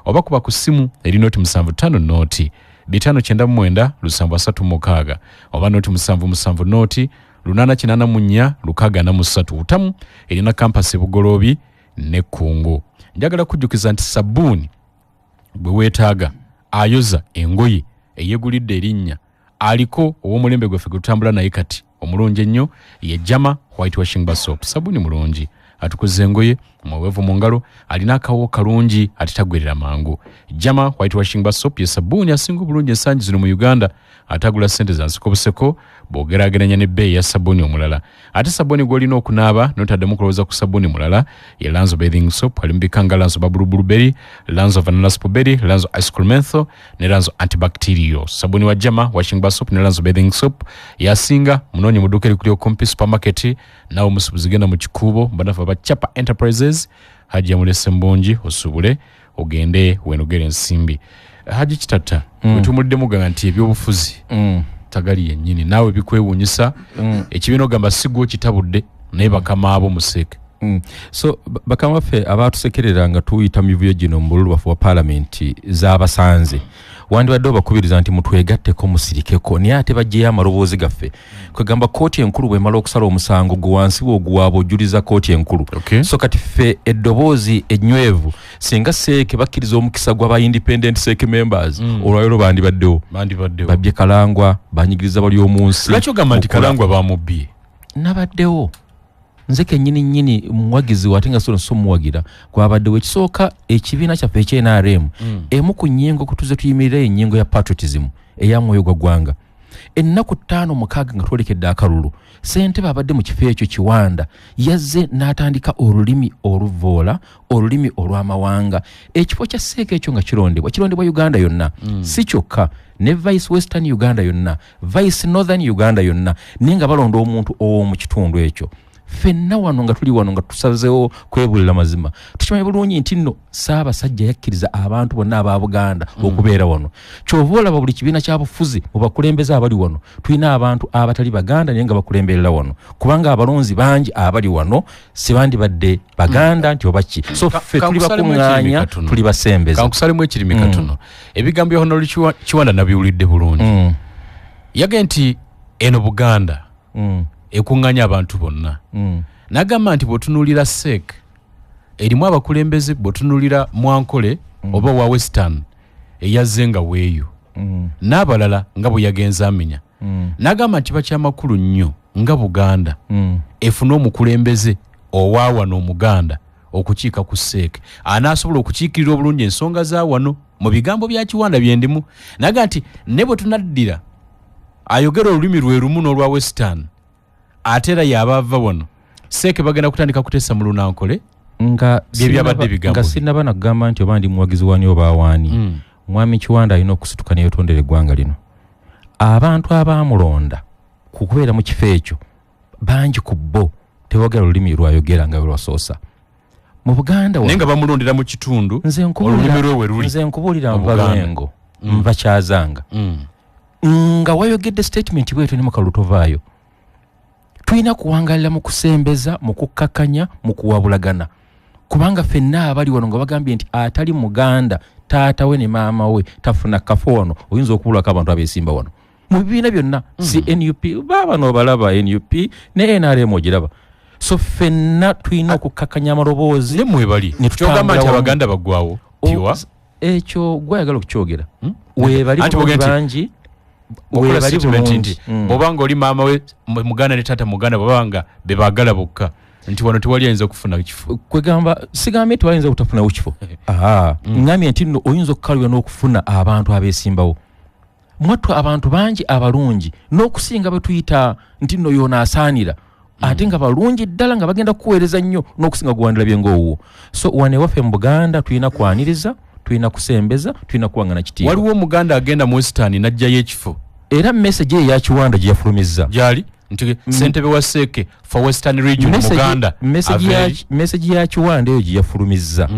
oba kuba ku simu eri noti 75 noti 599 736 oba noti 77 noti 884 643 Utamu erina kampasi Bugolobi ne Kungu. Njagala kujjukiza nti sabuni bwe weetaaga ayoza engoye eyegulidde erinnya aliko ow'omulembe gwaffe gutambula naye kati omulungi ennyo ye Jama whitewashing bar soap sabuni mulungi atukuza engoye mwewevu mu ngalo alina akawo kalungi atitagwerera mangu. Jama whitewashing bar soap ye sabuni asinga bulungi ensangi zino mu Uganda atagula sente za nsikobuseko bw'ogeraageranya n'ebbeeyi ya sabuni omulala. Ate sabuni gw'olina okunaaba n'otaddemu kulowooza ku sabuni mulala ye Lanzo bathing soap alimu bikanga Lanzo bubble blueberry, Lanzo vanilla spooberry, Lanzo ice cream menthol ne Lanzo antibacterial. Sabuni wa Jama washing bar soap ne Lanzo bathing soap yasinga munoonye mu dduuka erikuli okumpi supermarket nawe musubuzi genda mu kikuubo banafa ba Chapa Enterprises Haji Amulese Mbonji osubule ogende wenogere ensimbi. Haji Kitatta wetumulidde muganga nti ebyobufuzi tagali yennyini naawe bikwewuunyisa ekibiina ogamba sigwo kitabudde naye bakama abo museeke. So bakama baffe abaatusekerera nga tuyita mivuyo gino mu bululu bwaffe wa paalamenti z'abasanze wandibadde obakubiriza nti mutwegatteko musirikeko naye ate bajjeyo amaloboozi gaffe kwegamba kooti enkulu bw'emala okusala omusango gwe wansi bw'oguwaaba ojjuliza kooti enkulu. So kati ffe eddoboozi ennywevu singa seeke bakkiriza omukisa gw'aba independent seeke members olwaliro bandibaddewo babbye Kalangwa banyigiriza bali omunsi. Lwaki ogamba nti Kalangwa bamubbye? Nabaddewo nze kennyini muwagizi wate nga so muwagira kwabaddewo ekisooka ekibiina kyaffe ekye-NRM emu ku nnyingo kutuze tuyimirira ennyingo ya patriotism eya mwoyo gwa ggwanga ennaku 5-6 nga twolekedde akalulu ssentebe abadde mu kifo ekyo Kiwanda yazze n'atandika olulimi oluvoola olulimi olw'amawanga ekifo kya seeka ekyo nga kirondebwa Uganda yonna si kyokka ne vice western Uganda yonna vice northern Uganda yonna naye nga balonda omuntu ow'omu kitundu ekyo fenna wano nga tuli wano nga tusazeewo kwebulira mazima tukimanyi bulungi nti nno Ssaabasajja yakkiriza abantu bonna aba Buganda okubeera wano kyova olaba buli kibiina kyabufuzi mu bakulembeze abali wano tulina abantu abatali Baganda naye nga bakulemberera wano kubanga abalonzi bangi abali wano sibandibadde Baganda nti oba ki so ffe tuli bakuŋŋaanya tuli basembeza kankusalemu ekirimi katono ebigambo bya Honorable Kiwanda nabiwulidde bulungi yagamba nti eno Buganda ekuŋŋaanya abantu bonna n'agamba nti bw'otunuulira SEC erimu abakulembeze bw'otunuulira Mwankole oba wa Western eyazze nga weeyo n'abalala nga bwe yagenza amenya n'agamba nti bakyamakulu nnyo nga Buganda efuna omukulembeze owa wano Omuganda okukiika ku SEC anaasobola okukiikirira obulungi ensonga za wano mu bigambo bya Kiwanda byendimu n'agamba nti ne bwe tunaddira ayogera olulimi lwe lumu n'olwa Western ate era yabava wano SEC bagenda kutandika kuteesa mu Lunankole nga byabadde bigambo nga sinaba nagamba nti oba ndi muwagizi wani oba waani Mwami Kiwanda alina okusituka ne yotondera eggwanga lino abantu abamulonda ku kubeera mu kifo ekyo bangi ku bo tewogera olulimi lwayogera nga lwasoosa mu Buganda nenga bamulondera mu kitundu olulimi lwe luli nze nkubuulira Nvaluyengo nva Kyazanga nga wayogedde statement bwetu ne mukalutovaayo tulina kuwangalira mu kusembeza mu kukkakanya mu kuwabulagana kubanga fenna abali wano nga bagambye nti atali Muganda taata we ne maama we tafuna kafo wano oyinza okubulako abantu abeesimba wano mu bibiina byonna si NUP baba n'obalaba NUP ne NRM ogiraba so fenna tulina okukkakanya amaloboozi ne mwebali kyogamba nti Abaganda baggwawo piwa ekyo gwayagala okukyogera weebali bangi weebali bulungi bw'obanga oli maama we Muganda ne taata Muganda bw'obanga be baagala bokka nti wano tewali ayinza okufuna kifo kwegamba sigambye nti wayinza okutafunawo kifo ngambye nti nno oyinza okukalubya n'okufuna abantu abeesimbawo mwattu abantu bangi abalungi n'okusinga bwe tuyita nti nno yoonaasaanira ate nga balungi ddala nga bagenda kukuweereza nnyo n'okusinga guwandira byeng'owuwo so wane waffe mu Buganda tulina kwaniriza tulina kusembeza tulina kuwangana kitiibwa waliwo Omuganda agenda mu Western n'ajjayo ekifo era message ye ya Kiwanda gye yafulumizza gyali nti ssentebe wa SEC for Western Region Muganda message ya Kiwanda eyo gye yafulumizza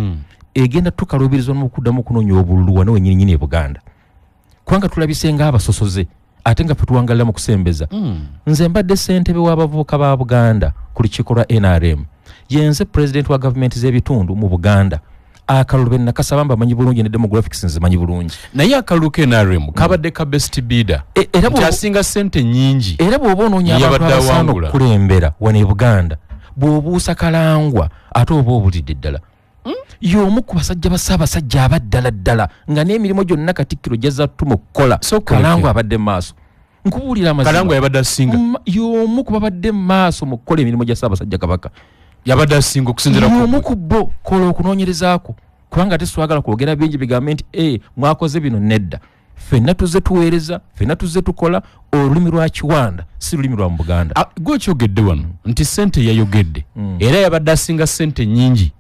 egenda tukaluubirizwa n'okuddamu okunoonya obululu wano wennyini e Buganda kubanga tulabise ng'abasosoze ate nga tuwangalira mu kusembeza nze mbadde ssentebe w'abavubuka ba Buganda ku lukiiko lwa NRM yenze president wa gavumenti z'ebitundu mu Buganda akalulu be nakasaba mbamanyi bulungi ne demographics nzimanyi bulungi naye akalulu ke NRM kabadde ka best bidder era asinga ssente nnyingi era bw'oba onoonya abantu abasaana okukulembera wano e Buganda bw'obuusa Kalangwa ate oba obulidde ddala y'omu ku basajja ba Ssaabasajja abaddala ddala nga n'emirimu gyonna Katikkiro gyazza tuma okukola Kalangwa abadde mu maaso nkubuulira amazima Kalangwa yabadde asinga y'omu ku babadde mu maaso mu kukola emirimu gya Ssaabasajja Kabaka yabadde asinga okusinzira y'omu ku bo kola okunoonyerezaako kubanga ate twagala kwogera bingi bigambe nti mwakoze bino nedda ffenna tuzze tuweereza ffenna tuzze tukola olulimi lwa Kiwanda si lulimi lwa mu Buganda gwe kyogedde wano nti ssente yayogedde era yabadde asinga ssente nnyingi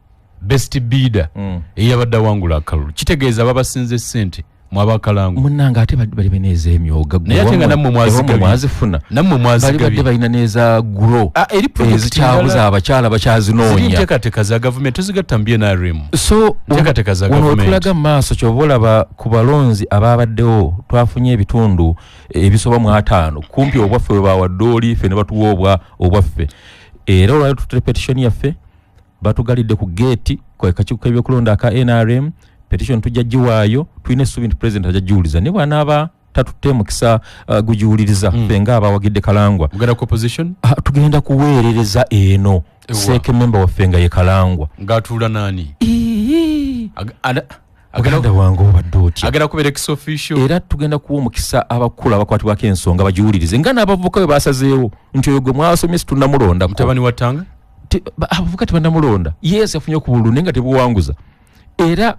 best bidder eyabadde awangula akalulu kitegeeza babasinze ssente mwabakalangwa munnanga ate bali beneeza emyoga naye ate nga nammwe mwazifuna nammwe mwazigabye badde balina neeza guro eri ezikyabuza abakyala bakyazinoonya nteekateeka za gavumenti tozigatta mu BNRM so nteekateeka za gavumenti wano otulaga mu maaso ky'oba olaba ku balonzi ababaddewo twafunye ebitundu ebisoba mu 5 kumpi obwaffe bwe bawadde oli ffe ne batuwa obwaffe era olwali tutule petition yaffe batugalidde ku geeti kwekakiiko k'ebyokulonda aka NRM petition tujja giwaayo tulina essuubi nti president ajja giwuliza ne bw'anaaba tatutte mukisa gugiwuliriza ffe nga abawagidde Kalangwa tugenda kuweerereza eno seeke memba waffe nga ye Kalangwa ng'atuula naani agenda wange obadde otya agenda kubeera ex official era tugenda kuwa omukisa abakulu abakwatibwako ensonga bagiwulirize nga n'abavubuka bwe baasazeewo nti oyo gwe mwasomye situnnamulonda mutabani wa Tanga abavubuka tebannamulonda yes yafunye ku bululu naye nga tebuwanguza era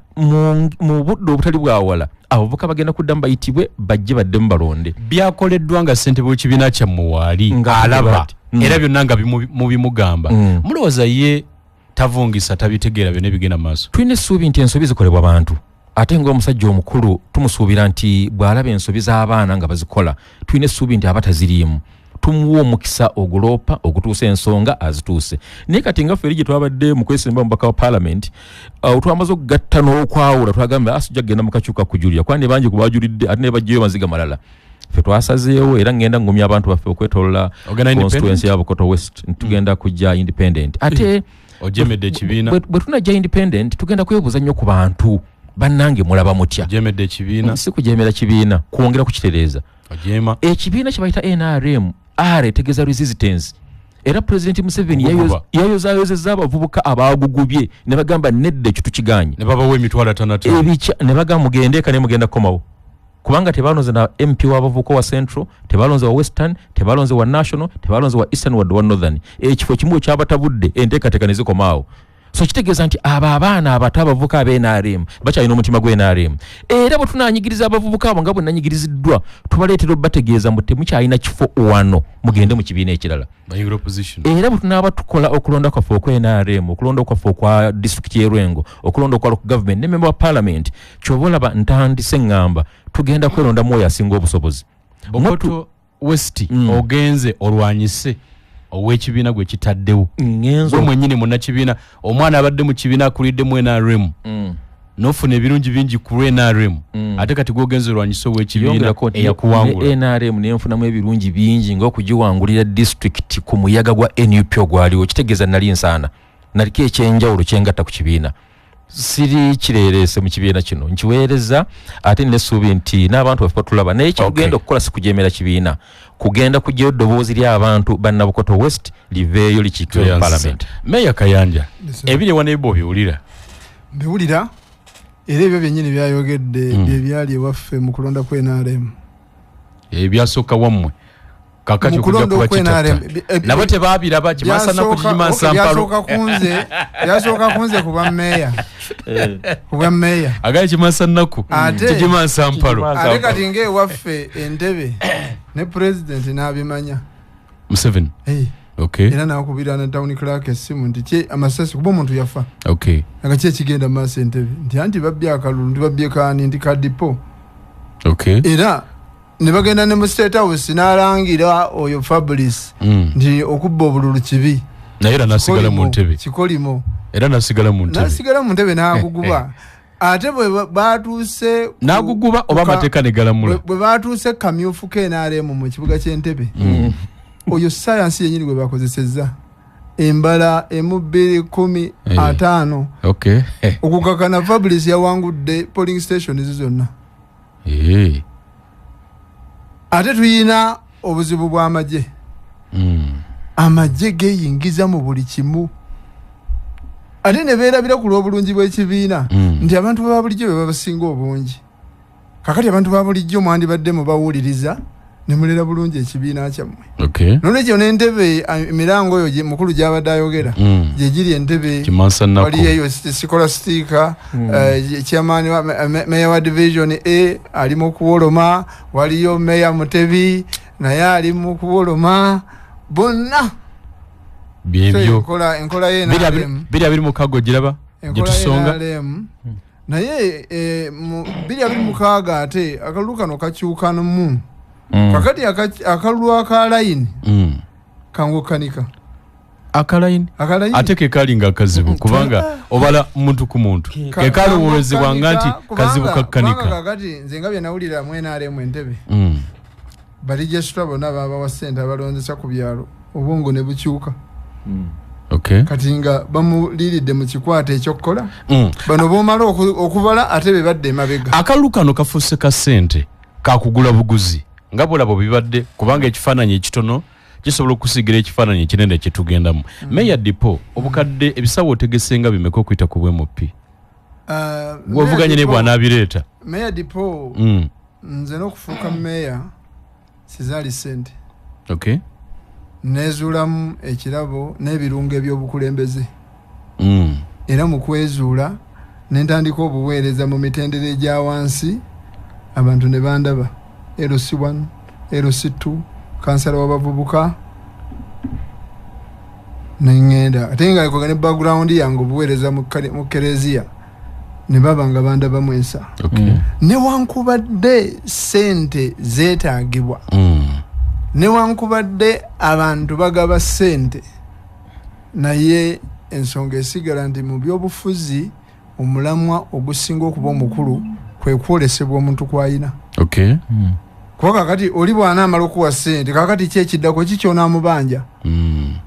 mu budde obutali bwawala abavubuka bagenda kuddamu bayitibwe bajje baddemu balonde byakoleddwa nga ssentebe w'ekibiina kyammwe waali alaba era byonna nga mubimugamba mulowooza ye tavungisa tabitegeera byonna ebigenda mu maaso tulina essuubi nti ensobi zikolebwa bantu ate ng'omusajja omukulu tumusuubira nti bw'alaba ensobi z'abaana nga bazikola tulina essuubi nti aba taziriimu tumuwa omukisa oguloopa okutuusa ensonga azituuse naye kati nga ffe gye twabadde mu kwesimba mubaka wa parliament twamaze okugatta n'okwawula twagamba asijja kugenda mu kakyuka kujulira kwani bangi kubajulidde ate ne bajjayo maziga malala ffe twasazeewo era ngenda ngumya abantu baffe okwetolola constituency ya Bukoto West tugenda kujja independent ate ojemedde ekibiina bwe tunajja independent tugenda kwebuuza nnyo ku bantu bannange mulaba mutya ojemedde ekibiina si kujemera kibiina kwongera kukitereeza ojema ekibiina kye bayita NRM etegeeza resistance era President Museveni yayozayozezza abavubuka abagugubye ne bagamba nedde ekyo tukiganye ne babawa emitwalo 5 ebica ne bagamba mugende eka ne mugenda komawo kubanga tebalonze na MP w'abavubuka wa Central tebalonze wa Western tebalonze wa National tebalonze wa Eastern wa Northern ekifo kimu kyabatabudde enteekateeka ne zikomaawo so kitegeeza nti abaana abatabavuka ab'NRM bakyalina omutima gw'NRM era bwe tunaanyigiriza abavubuka abo nga bwe nanyigiriziddwa tubaleetera bategeeza mbu temukyalina kifo wano mugende mu kibiina ekirala era bwe tunaaba tukola okulonda kwaffe okw-NRM okulonda kwaffe okwa disitulikiti y'Erwengo okulonda okwa local government ne member wa parliament ky'oba olaba ntandise ngamba tugenda kwelonda mwoyo asinga obusobozi Bukoto West ogenze olwanyise ow'ekibiina gwe kitaddewo ngenzo mwennyini munnakibiina omwana abadde mu kibiina akulidde mu NRM n'ofuna ebirungi bingi ku NRM ate kati gwogenze olwanyise ow'ekibiina eyakuwangula NRM nenfunamu ebirungi bingi ng'okugiwangulira district ku muyaga gwa NUP ogwaliwo kitegeeza nali nsaana naliko ekyenjawulo kyengatta ku kibiina siri kireerese mu kibiina kino nkiweereza ate n'essuubi nti n'abantu baffe tulaba naye kyogenda okukola si kujemera kibiina kugenda kujjayo eddoboozi ly'abantu banna Bukoto West liveeyo likiikirwe mu parliament Meya Kayanja ebiri wanebo obiwulira mbiwulira era ebyo byennyini byayogedde bye byali ewaffe mu kulonda ku NRM ebyasooka wammwe kakati okujja kuba kitata nabo tebaabiraba kimasana ku kimansa mpalo byasooka kunze kuba meya agaye kimansa nnaku kimansa mpalo ate kati ng'ewaffe entebe ne president n'abimanya Museveni okay era nakubira na town clerk essimu nti amasasi kuba omuntu yafa okay agaki ekigenda maaso entebe nti anti babbye akalulu nti babbye kaani nti kadipo okay era ne bagenda ne mu State House n'alangira oyo Fabrice nti okubba obululu kibi naye era nasigala mu ntebe kikolimo era nasigala mu ntebe n'aguguba ate bwe batuuse n'aguguba oba amateeka ne galamula bwe batuuse kamyufu k'NRM mu kibuga ky'Entebbe oyo science yennyini gwe bakozesezza embala emu 2:15 okay okukakana Fabrice yawangudde polling stations zonna ate tuyina obuzibu bw'amagye amagye geyingiza mu buli kimu ate ne beerabira ku lw'obulungi bw'ekibiina nti abantu ba bulijjo be babasinga obungi kakati abantu ba bulijjo mwandibadde mubawuliriza ne mulera bulungi ekibiina kyammwe nolwekyo n'entebe emirango oyo mukulu gy'abadde ayogera gye giri entebe waliyo eyo sikola sitika chairman wa meya wa division A ali mu kuwoloma waliyo meya Mutebi naye ali mu kuwoloma bonna byebyo enkola y'NRM biri mu kago giraba gitusonga naye 226 ate akalulu kano kakyukanamu kakati akalulu aka line kangukanika akalayini ate kekalinga akazibu kubanga obala muntu ku muntu kekaluwozebwanga nti kazibu kakkanika kakati nze nga bye nawulira mu NRM Entebbe balijesitwa bonna baba wa ssente abalonzesa ku byalo obwongo ne bukyuka kati nga bamuliridde mu kikwate ekyokukola bano boomala okubala ate be badde emabega akalulu kano kafuuse ka ssente kakugula buguzi nga bolabo bibadde kubanga ekifaananyi ekitono kisobola okusigira ekifaananyi ekinene kyetugendamu Meya Dipo obukadde ebisawo otegesenga bimeka okuyita ku bw'MP wovuganye ne bwanaabireeta Meya Dipo nze n'okufuuka meya sizaali ssente nezuulamu ekirabo n'ebirungo eby'obukulembeze era mu kwezuula ne ntandika obuweereza mu mitendera egya wansi abantu ne bandaba LC1 LC2 kansala w'abavubuka n'engenda ate nga ekogane background yange obuweereza mu Kereziya ne baba nga bandaba mwesa newankubadde ssente zeetaagibwa newankubadde abantu bagaba ssente naye ensonga esigala nti mu byobufuzi omulamwa ogusinga okuba omukulu kwe kwolesebwa omuntu kwayina. Okay. Kuba kakati oli bwana amala okuwa ssente kakati kyekiddako kikyonamubanja.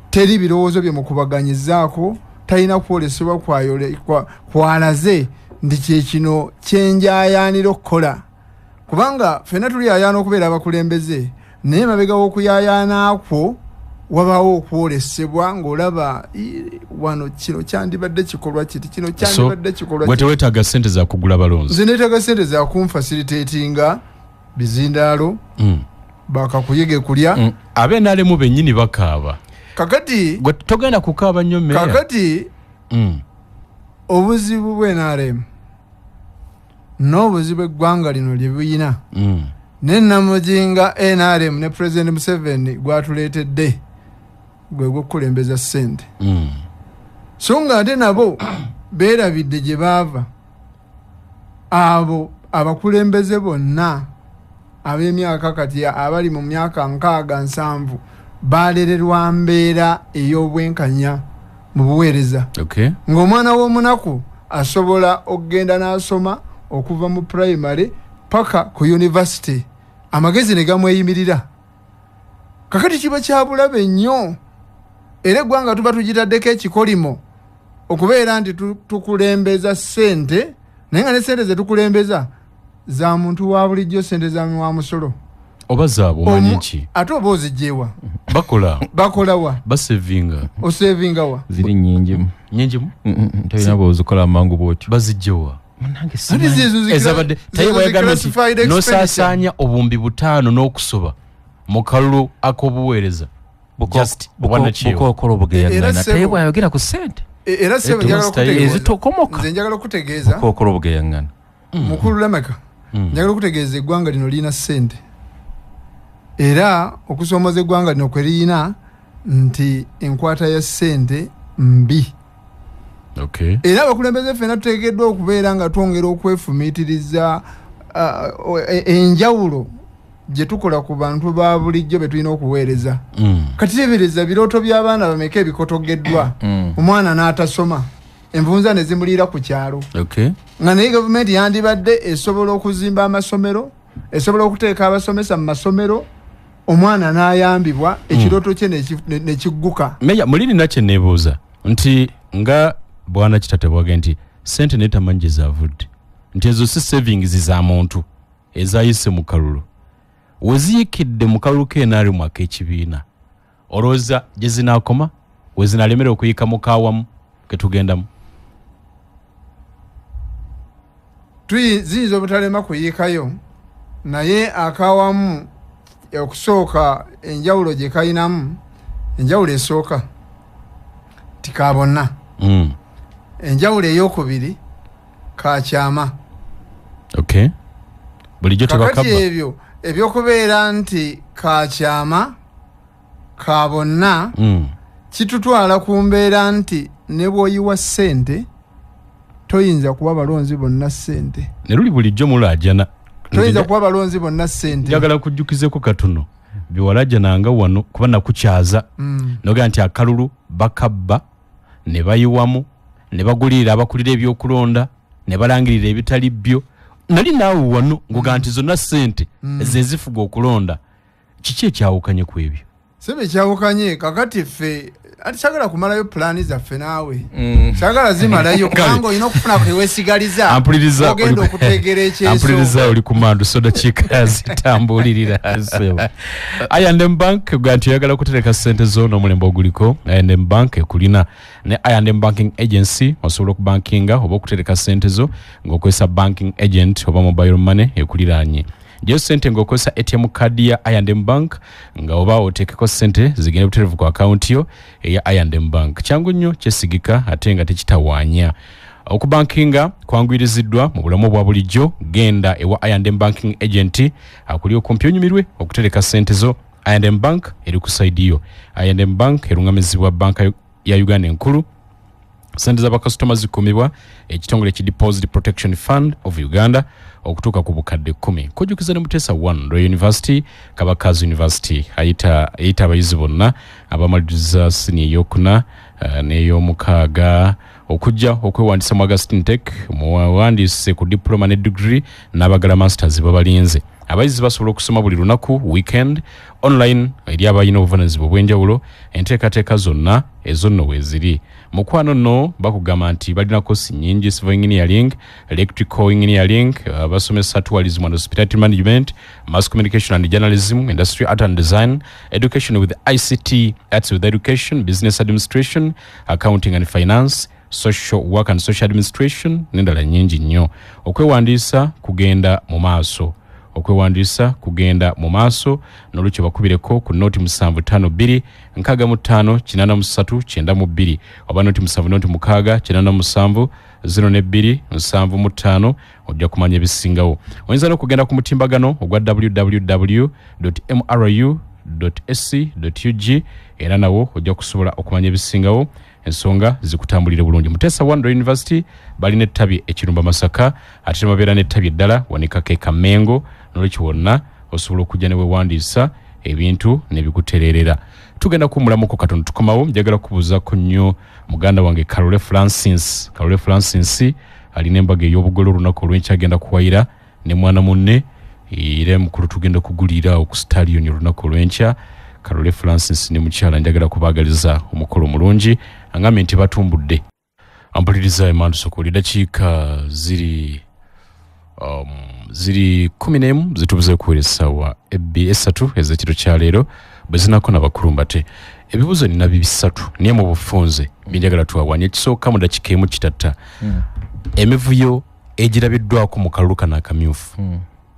Teri birowoozo bye mukubaganyizaako talina kwolesebwa kwalaze ndi kyekino kyenjayaanira okukola. Kubanga ffenna tuli ayaana okubeera abakulembeze naye mabega w'okuyayaana akwo wabaawo okwolesebwa ng'olaba wano kino kyandibadde kikolwa kiti kino kyandibadde kikolwa kiti. Weetaaga ssente za kugula balonzi. Nze neetaaga ssente za kunfasilitatinga bizindaalo bakakuyege kulya. Ab'NRM bennyini bakaaba. Kakati gwe togenda kukaaba nnyo meya. Kakati obuzibu bw'NRM n'obuzibu eggwanga lino lye buyina n'ennamujinga NRM ne President Museveni gwatuleetedde gwe gwokulembeza ssente. So nga ate nabo beerabidde gye baava abo abakulembeze bonna ab'emyaka kati abali mu myaka 67 balererwa mbeera ey'obwenkanya mu buweereza. Okay. Ng'omwana w'omunaku asobola okugenda n'asoma okuva mu primary paka ku university amagezi ne gamweyimirira. Kakati kiba kya bulabe nnyo era eggwanga tuba tugitaddeko ekikolimo okubeera nti tukulembeza ssente naye nga ne ssente ze tukulembeza za muntu wa bulijjo, ssente za wa musolo oba zaabo omanyi ki ate oba ozigyewa bakolawa basevinga osevingawa ziri nyingi talina bwozikola amangu bwotyo bazigyewa ezabadde nosaasaanya obumbi 5 n'okusoba mu kalulu ak'obuweereza bukokola obugeyangana taye bwayogera ku ssente era ezitokomoka nze njagala okutegeeza bukokola obugeyangana mukulu Lameka njagala okutegeeza eggwanga lino lirina ssente era okusoomoza eggwanga lino kwe lirina nti enkwata ya ssente mbi. Okay. Era abakulembeze ffenna tuteekeddwa okubeera nga twongera okwefumiitiriza enjawulo gye tukola ku bantu ba bulijjo be tulina okuweereza. Kati tebereza birooto by'abaana bameka ebikotogeddwa omwana n'atasoma envunza ne zimuliira ku kyalo. Okay. Nga naye gavumenti yandibadde esobola okuzimba amasomero, esobola okuteeka abasomesa mu masomero, omwana n'ayambibwa ekirooto kye ne kigguka. Meya mulini nakye neebuuza nti nga bwana kitate bwage nti ssente neetamanyi gye zaavudde nti ezo si savings za muntu ezayise mu kalulu weziyikidde mu kalulu k'NRM ak'ekibiina olowooza gye zinaakoma we zinalemera okuyika mu kaawamu ke tugendamu. Ziyinza obutalema kuyiikayo naye akaawamu okusooka enjawulo gye kayinamu enjawulo esooka tikabonna. Enjawulo ey'okubiri kakyama. Okay. Bulijjo tebakaba. Kakati ebyo ebyokubeera nti kakyama kabonna kitutwala ku mbeera nti ne bw'oyiwa ssente toyinza kuba balonzi bonna ssente. Ne luli bulijjo mulajana. Toyinza kuba balonzi bonna ssente. Njagala kujjukizeko katono biwalajananga wano kuba nakukyaza noga nti akalulu bakabba ne bayiwamu ne bagulira abakulira ebyokulonda ne balangirira ebitali byo nali naawe wano ngoga nti zonna ssente zezifuga okulonda kiki ekyawukanye ku ebyo sebe kyawukanye kakati ffe ati sagala kumalayo plani zaffe naawe sagala zimalayo kubanga olina okufuna kwewesigaliza ogenda okuteegera ekyeso ampuliriza oli kumandu soda kika zitambulirira I&M Bank ganti yagala kutereka ssente zo n'omulembe oguliko I&M Bank ekulina ne I&M Banking Agency osobola okubankinga oba okutereka ssente zo ng'okozesa banking agent oba mobile money ekuliraanye Jyo sente ngokozesa ATM card ya I&M Bank nga oba otekeko sente zigenda buterevu ku account yo eya I&M Bank. Changu nnyo kyesigika ate nga tekitawaanya. Okubankinga kwangwiriziddwa mu bulamu bwa bulijjo genda ewa I&M Banking Agent akuli okumpi onyumirwe okutereka sente zo. I&M Bank eri ku side yo. I&M Bank erungamizibwa banka ya Uganda enkulu sente z'abakasitoma zikumibwa ekitongole ki Deposit Protection Fund of Uganda okutuuka ku bukadde 10. Kujjukiza ne Mutesa 1 Royal University, Kabakazi University ayita abayizi bonna abamaliriza senior eyokuna n'ey'omukaaga okujja okwewandisa mu Augustine Tech muwandiise ku diploma ne degree n'abagala masters babalinze. Abayizi basobola okusoma buli lunaku weekend online eri abalina obuvunaanyizibwa obw'enjawulo. Enteekateeka zonna ezo nno weeziri. Mukwano nno bakugamba nti balina kosi nnyingi: civil engineering, electrical engineering, basomesa tourism and hospitality management, mass communication and journalism, industrial art and design, education with ICT, arts with education, business administration, accounting and finance, social work and social administration, n'endala nnyingi nnyo. Okwewandiisa kugenda mu maaso n'olwekyo bakubireko ku noti 752 65 83 92 oba noti 7 96 0 2 ojja kumanya ebisingawo. Oyinza n'okugenda ku mutimbagano ogwa www.mru.sc.ug era nawo ojja kusobola okumanya ebisingawo. Ensonga zikutambulire bulungi. Mutesa 1 University balina ettabi ekirumba Masaka, ate mabeera n'ettabi eddala Wanika Kamengo, n'olwekyo wonna osobola okujja ne weewandiisa ebintu ne bikutereerera. Tugenda kuwummulamuko katono tukomawo. Njagala kubuuzaako nnyo muganda wange Carole Francis alina embaga ey'obugole olunaku olw'enkya agenda kuwayira ne mwana munne era mukulu tugenda kugulira ku stadion olunaku olw'enkya. Carole Francis ne mukyala njagala kubaagaliza omukolo mulungi, angambye nti batumbudde. Ampuliriza Emmanuel Sokoli, dakiika ziri 11 zitubuze kuwera essaawa essatu ez'ekiro kya leero bwe zinaako n'abakulumbate. Ebibuuzo nina bisatu naye mu bufunze byenjagala tuwawanye. Ekisooka mu dakiika emu kitatta emivuyo egirabiddwako mu kalulu kano akamyufu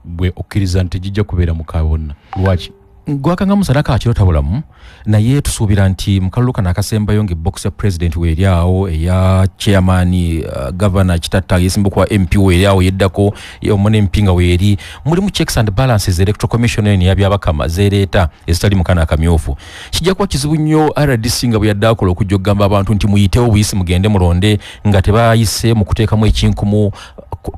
bwe okkiriza nti gijja kubeera mu kabonna. Lwaki? Gwakanga musadaka akirota bulamu naye tusuubira nti mukalulu kano akasembayo ng'ebox ya president weeryawo eya chairman governor kitatta yesimbukwa MP weeryawo yeddako omone mpinga weeri mulimu checks and balances electoral commission eni yabyabakama zeereeta ezitali mu kana akamyufu. Kijja kuba kizibu nnyo RDC nga bwe yadde akola okujja okugamba abantu nti muyitewo buyisi mugende mulonde nga tebayise mu kuteekamu ekinkumu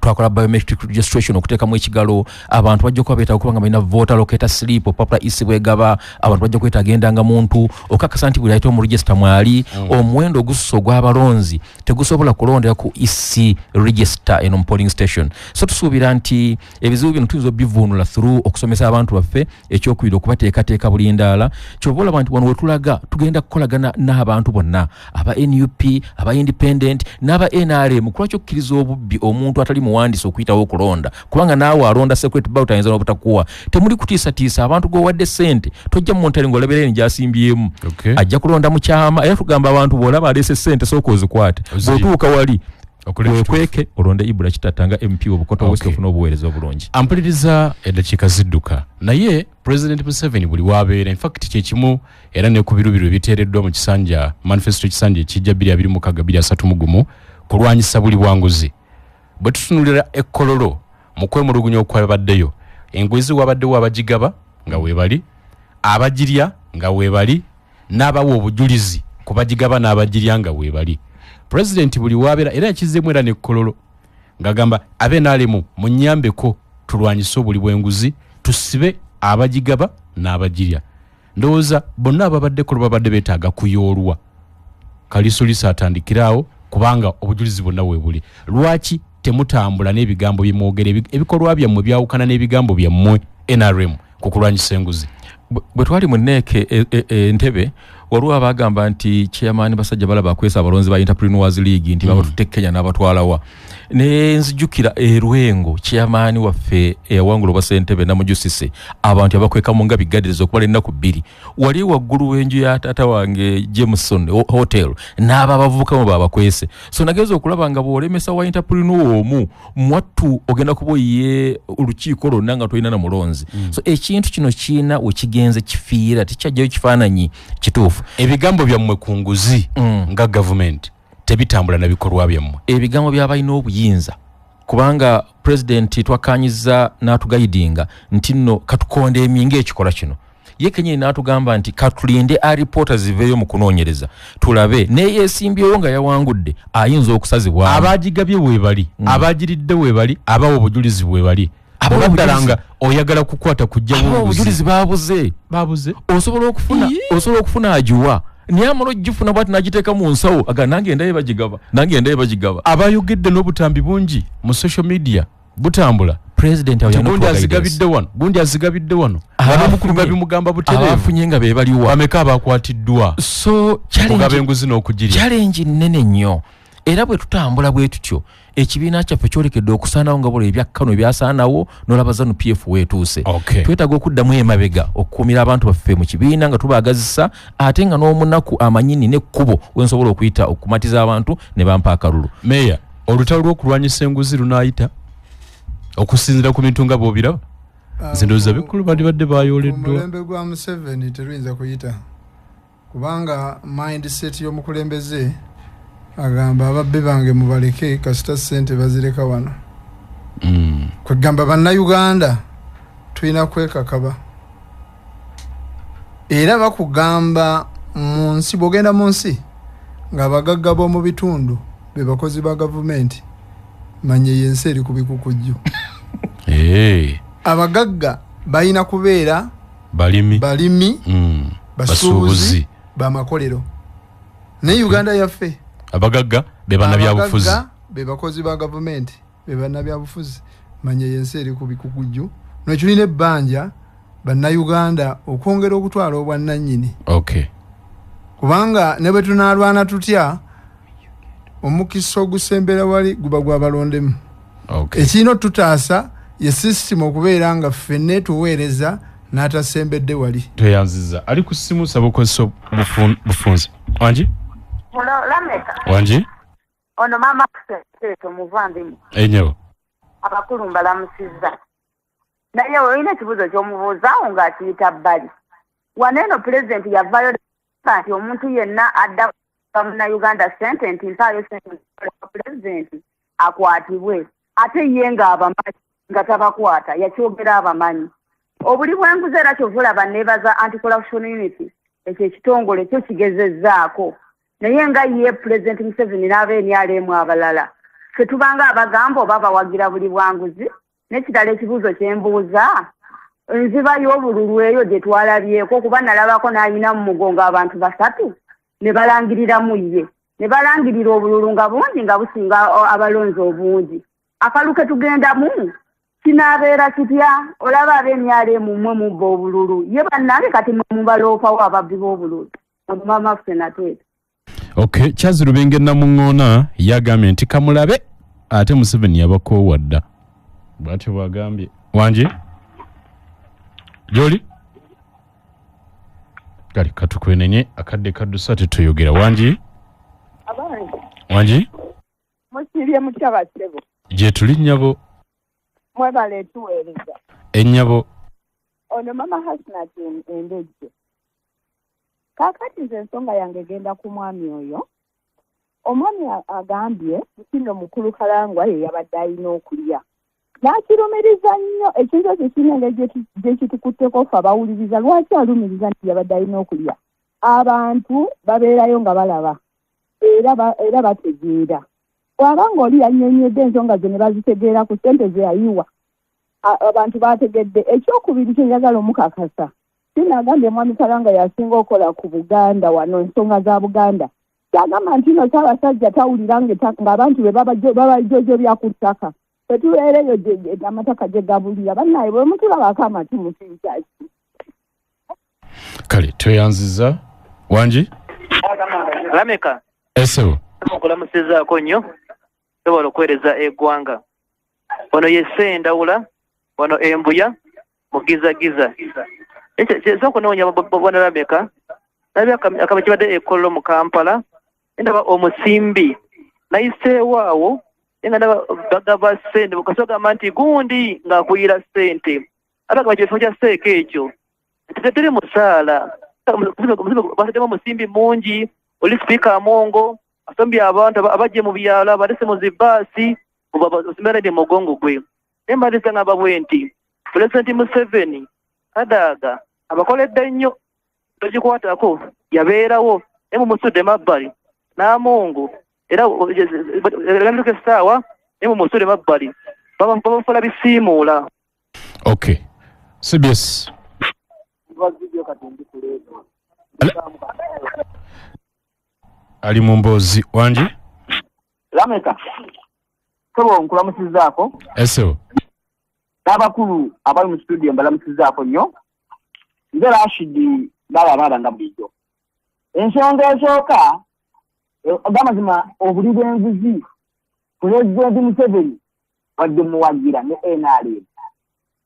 twakola biometric registration okuteekamu ekigalo. Abantu bajja kuba beetaaga okuba nga balina voter locator slip opapula isi bwegaba. Abantu bajja kweta agendanga muntu okakasa nti buli ayita mu register mwali omuwendo ogususa ogw'abalonzi tegusobola kulondera ku isi register eno polling station. So tusuubira nti ebizibu bino tuyinza obivuunula through okusomesa abantu baffe ekyokubiri okubateekateeka buli ndaala. Kyova olaba nti wano wetulaga tugenda kukolagana n'abantu bonna aba NUP aba independent n'aba NRM kulwaki okukkiriza obubbi omuntu atali muwandiisi okuyitawo okulonda kubanga naawe alonda secret ballot ayinza n'obutakuwa. Temuli kutiisatiisa abantu g'owadde ssente tojja mu ntale ng'olabira eni gy'asimbyemu. Ajja kulonda mu kyama era tugamba abantu bw'olaba aleese ssente sooka ozikwate bw'otuuka wali wekweke olonde Ibula Kitatta nga MP obukoto West ofuna obuweereza obulungi. Ampuliriza eddakiika zidduka naye President Museveni buli waabeera, in fact kyekimu era ne ku birubiru ebiteereddwa mu kisanja manifesto ekisanja ekijja 2026 kulwanyisa buli bwanguzi. Bwe tutunulira ekkololo mu kwemulugunya okwabaddeyo engozi wabaddewo abagigaba nga weebali, abagirya nga weebali, n'abawa obujulizi ku bagigaba n'abagirya nga weebali. President buli waabeera era yakizeemu era n'ekkololo ng'agamba abenaalemu munnyambeko tulwanyise obuli bw'enguzi tusibe abagigaba n'abagirya. Ndowooza bonna ababaddeko babadde beetaaga kuyoolwa. Kalisolisa atandikiraawo kubanga obujulizi bonna weebuli. Lwaki temutambula n'ebigambo bye mwogera ebikolwa byammwe byawukana n'ebigambo byammwe NRM ku kulwanyisa enguzi? Bwe twali mu nneeke Entebbe waliwo abagamba nti chairman basajja balaba akwesa abalonzi ba Entrepreneurs League nti babatutte Kenya n'abatwalawa. Ne nzijukira Erwengo chairman waffe eyawangula obwa Entebbe namujusise abantu abakwekamu nga bigadiriza okuba ennaku 2 wali waggulu w'enju ya taata wange Jameson Hotel n'aba abavubukamu babakwese. So nageza okulaba nga bw'olemesa wa entrepreneur omu mwattu ogenda kuba oyiye olukiiko lwonna nga tolina na mulonzi. So ekintu kino kiina wekigenze kifiira tikyajjayo kifaananyi kituufu. Ebigambo byammwe ku nguzi nga government tebitambula na bikolwa byammwe. Ebigambo by'abalina obuyinza kubanga president twakanyiza n'atugaidinga nti nno katukonde eminga ekikola kino ye Kenya n'atugamba nti katulinde reporters ziveyo mu kunoonyereza tulabe ne yeesimbyewo nga yawangudde ayinza okusazibwa abagigabye webali abagiridde webali abawo obujulizi bwebali abaddalanga oyagala kukwata kujja obujulizi babuze osobola okufuna ajuwa nyamalo jifuna bwati najiteeka mu nsawo aga nange ndaye bagigaba abayogedde n'obutambi bungi mu social media butambula president gundi azigabidde wano abamukulu babimugamba butereevu abafunye nga be baliwa ameka abakwatiddwa so enguzi n'okugirya challenge nnene nnyo era bwe tutambula bwe tutyo ekibiina kyaffe kyolekedde okusaanawo nga bula ebyakkano ebyasaanawo n'olaba ZANU PF weetuuse twetaaga okuddamu emabega okukuumira abantu baffe mu kibiina nga tubaagazisa ate nga n'omunaku amanyini n'ekkubo wensobola okuyita okumatiza abantu ne bampa akalulu meya olutalo lw'okulwanyisa enguzi lunaayita okusinzira ku bintu nga bw'obiraba zindowooza bikulu badde baayooleddwa omulembe gwa Museveni teruyinza kuyita kubanga mindset y'omukulembeze agamba ababbe bange mubaleke kasita ssente bazireka wano kwegamba bannayuganda tulina kwekakaba era bakugamba mu nsi bw'ogenda mu nsi ng'abagagga b'omu bitundu be bakozi ba gavumenti manye yensi eri ku bikukujju abagagga balina kubeera balimi basuubuzi bamakolero ne Uganda yaffe abagagga be bannabyabufuzi be bakozi ba gavumenti be bannabyabufuzi manye yensi eri ku bikukujju n'ekirina ebbanja bannayuganda okwongera okutwala obwannannyini kubanga ne bwe tunaalwana tutya omukisa ogusembera wali guba gwabalondemu ekirina otutaasa ye system okubeera nga ffenne tuweereza n'atasembedde wali tweyanziza ali ku ssimu saba okozesa bufunzi wangi wangi ono mama kuseeto muvandimu enyewo abakulu mbalamusizza naye olina ekibuuzo ky'omubuuzaawo ng'akiyita bbali waneeno pulezidenti yavaayo nti omuntu yenna adda munnayuganda sente nti mpaayo sente pulezidenti akwatibwe ate ye ng'abamanyi nga tabakwata yakyogera abamanyi obuli bw'enguzi era kyovulaba neebaza anti-corruption unity ekyo ekitongole kyo kigezezzaako naye nga ye pulezidenti Museveni n'abeenialemu abalala ffe tubanga abagamba oba bawagira buli bwanguzi n'ekirala ekibuuzo kyembuuza enziba y'obululu eyo gye twalabyeko kuba nalabako n'ayina mu mugongo abantu 3 ne balangiriramu ye ne balangirira obululu nga bungi nga businga abalonzi obungi akalu ke tugendamu kinaabeera kitya olaba ab'emyalemu mmwe mubba obululu ye bannange kati mubaloopawo ababbi b'obululu mama ffe natweta Kyazi Rubenge Namuŋŋoona yagambye nti kamulabe ate Museveni yabakoowa dda bw'atyo bw'agambye wangi gy'oli kale katukwenenye akadde kaddusa tetuyogera wangi wangi musibye mutya basebo gye tuli nnyabo mwebale tuweereza ennyabo ono mama Hasnati endejje kakati nze ensonga yange genda ku mwami oyo omwami agambye kino mukulu Kalangwa ye yabadde alina okulya n'akirumiriza nnyo ekintu ekyo kinene gye kitukutteko ffe abawuliriza lwaki alumiriza nti yabadde alina okulya abantu babeerayo nga balaba era bategeera bw'aba ng'oli yannyonnyedde ensonga ze ne bazitegeera ku ssente ze yayiwa abantu bategedde ekyokubiri kye njagala omukakasa sinagambye mwami Kalanga yasinga okola ku Buganda wano ensonga za Buganda kyagamba nti no Ssaabasajja tawulira ng'abantu be babajojobya ku ttaka tetubeereyo amataka gye gabulira bannaye bwe mutulabako amatu musinkyaki kale tweyanziza wangi Lameka esebo okulamusizaako nnyo sobola okuweereza eggwanga ono ye Sendawula wano embuya mugizagiza ezokunoonya bwana Lameka nabi akaba kibadde ekkolero mu Kampala endaba omusimbi nayiseewo awo nga ndaba bagaba ssente bukasogamba nti gundi ng'akuyira ssente ate akaba kifo kya seeka ekyo teteri musaala basaddemu omusimbi mungi oli sipiika Amongo asombye abantu abajje mu byalo abalese mu zibaasi osimberede mugongo gwe naye mbaliza ngamba bwe nti pulezidenti Museveni Kadaga abakoledde nnyo togikwatako yabeerawo ne mumusudde mabbali n'amungu era eramituka essaawa ne mumusudde mabbali babafula bisiimuula. Okay. CBS. Ali mu mboozi wangi? Lameka. Sobo nkulamusizaako. Eso. N'abakulu abali mu studio mbalamusizaako nnyo. Nze Rashid baba nga bulijjo. Ensonga esooka bamazima obuli bw'enguzi Pulezidenti Museveni wadde muwagira ne NRM.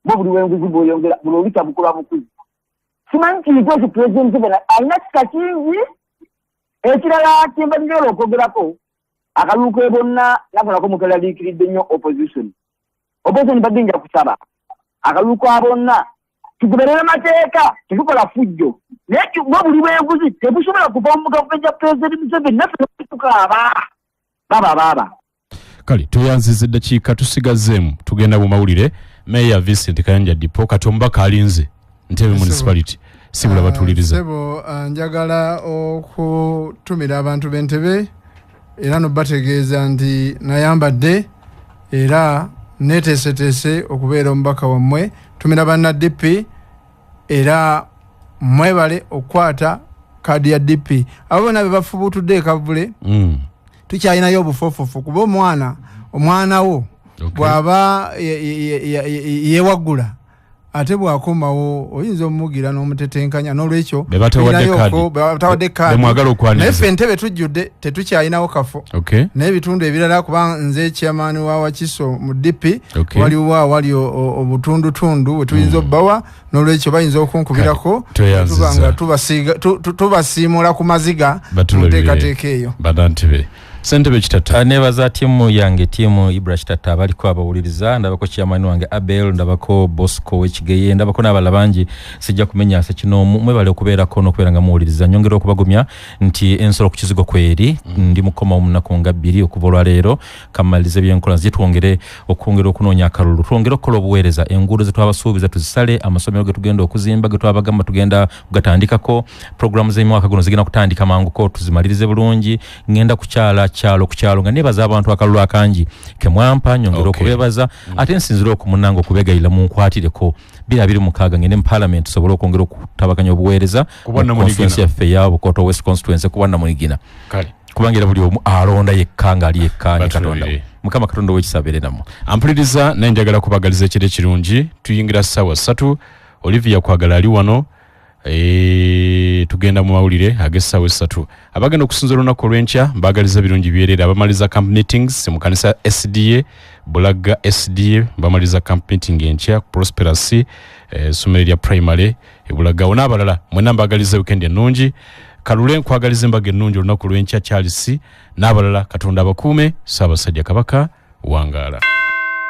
Bo buli bw'enguzi bw'oyongera buli olita bukula bukuzi. Simanyi kiiko ki Pulezidenti Museveni alina kika kingi ekirala kimba nnyo okwogerako akaluuko bonna nakolako mukalaliikiridde nnyo opposition badde nja kusaba akaluuko abonna tugoberera mateeka tetukola fujjo naye bwe buli bw'enguzi tebusobola kuva mu gavumenti ya Pulezidenti Museveni naffe tukaaba baba kale tuyanziza eddakiika tusigazeemu tugenda mu mawulire. Meya Vincent Kayanja Dipo kati omubaka alinze Ntebe municipality sibula batuliriza. Sebo njagala okutumira abantu b'Entebe era no bategeeza nti nayambadde era neteeseteese okubeera omubaka wammwe. Tumira banna DP era mwebale okukwata kaadi ya DP. Abo bonna be bafubutudde ekavule tukyalinayo obufofufu kuba omwana wo bw'aba yewaggula ate bwakomawo oyinza omugira n'omutetenkanya n'olwekyo batawadde kaadi naye ffe Entebe tujjudde tetukyalinawo kafo n'ebitundu ebirala kuba nze chairman wa Wakiso mu DP wali obutundutundu bwe tuyinza obbawa n'olwekyo bayinza okunkubirako tubanga tubasiimula ku maziga mu nteekateeka eyo. Sentebe Kitata nebaza timu yange timu Ibra Kitata abaliko abawuliriza ndabako chairman wange Abel ndabako Bosco wekigeye ndabako n'abala bangi sijja kumenya se kino mwebale okubeerako n'okubeera nga muwuliriza nyongera okubagumya nti ensolo ku kizigo kweri ndi mukoma omunako nga 2 okuva leero kamalize byenkola zitwongere okwongera okunoonya akalulu twongere okukola obuweereza enguudo zetwabasuubiza tuzisale amasomero ge tugenda okuzimba ge twabagamba tugenda kugatandikako programu z'emyaka guno zigenda kutandika manguko tuzimalirize bulungi ngenda kukyalo nga nebaza abantu akalulu akangi kemwampa nyongera okubebaza ate nsinzira okumunanga okubegayira mu nkwatireko 226 ngene mu parliament sobola okwongera okutabakanya obuweereza kubana mu conference yaffe ya Bukoto West Constituency kubana mu Igina kale kubangira buli omu alonda yekkanga ali yekkanya Katonda mukama Katonda wekisabire namo ampuliriza nenjagala kubagaliza ekire kirungi tuyingira sawa 3 Olivia kwagala ali wano tugenda mu mawulire agessawe 3 abagenda okusinza olunaku olw'enkya mbagaliza birungi byerera abamaliza camp meetings mu kanisa SDA Bulaga SDA bamaliza camp meeting enkya Prosperous somero lya primary Bulaga n'abalala mwena mbagaliza weekend ennungi kalule nkwagaliza embaga ennungi olunaku olw'enkya Charles n'abalala Katonda abakuume Ssaabasajja Kabaka wangaala.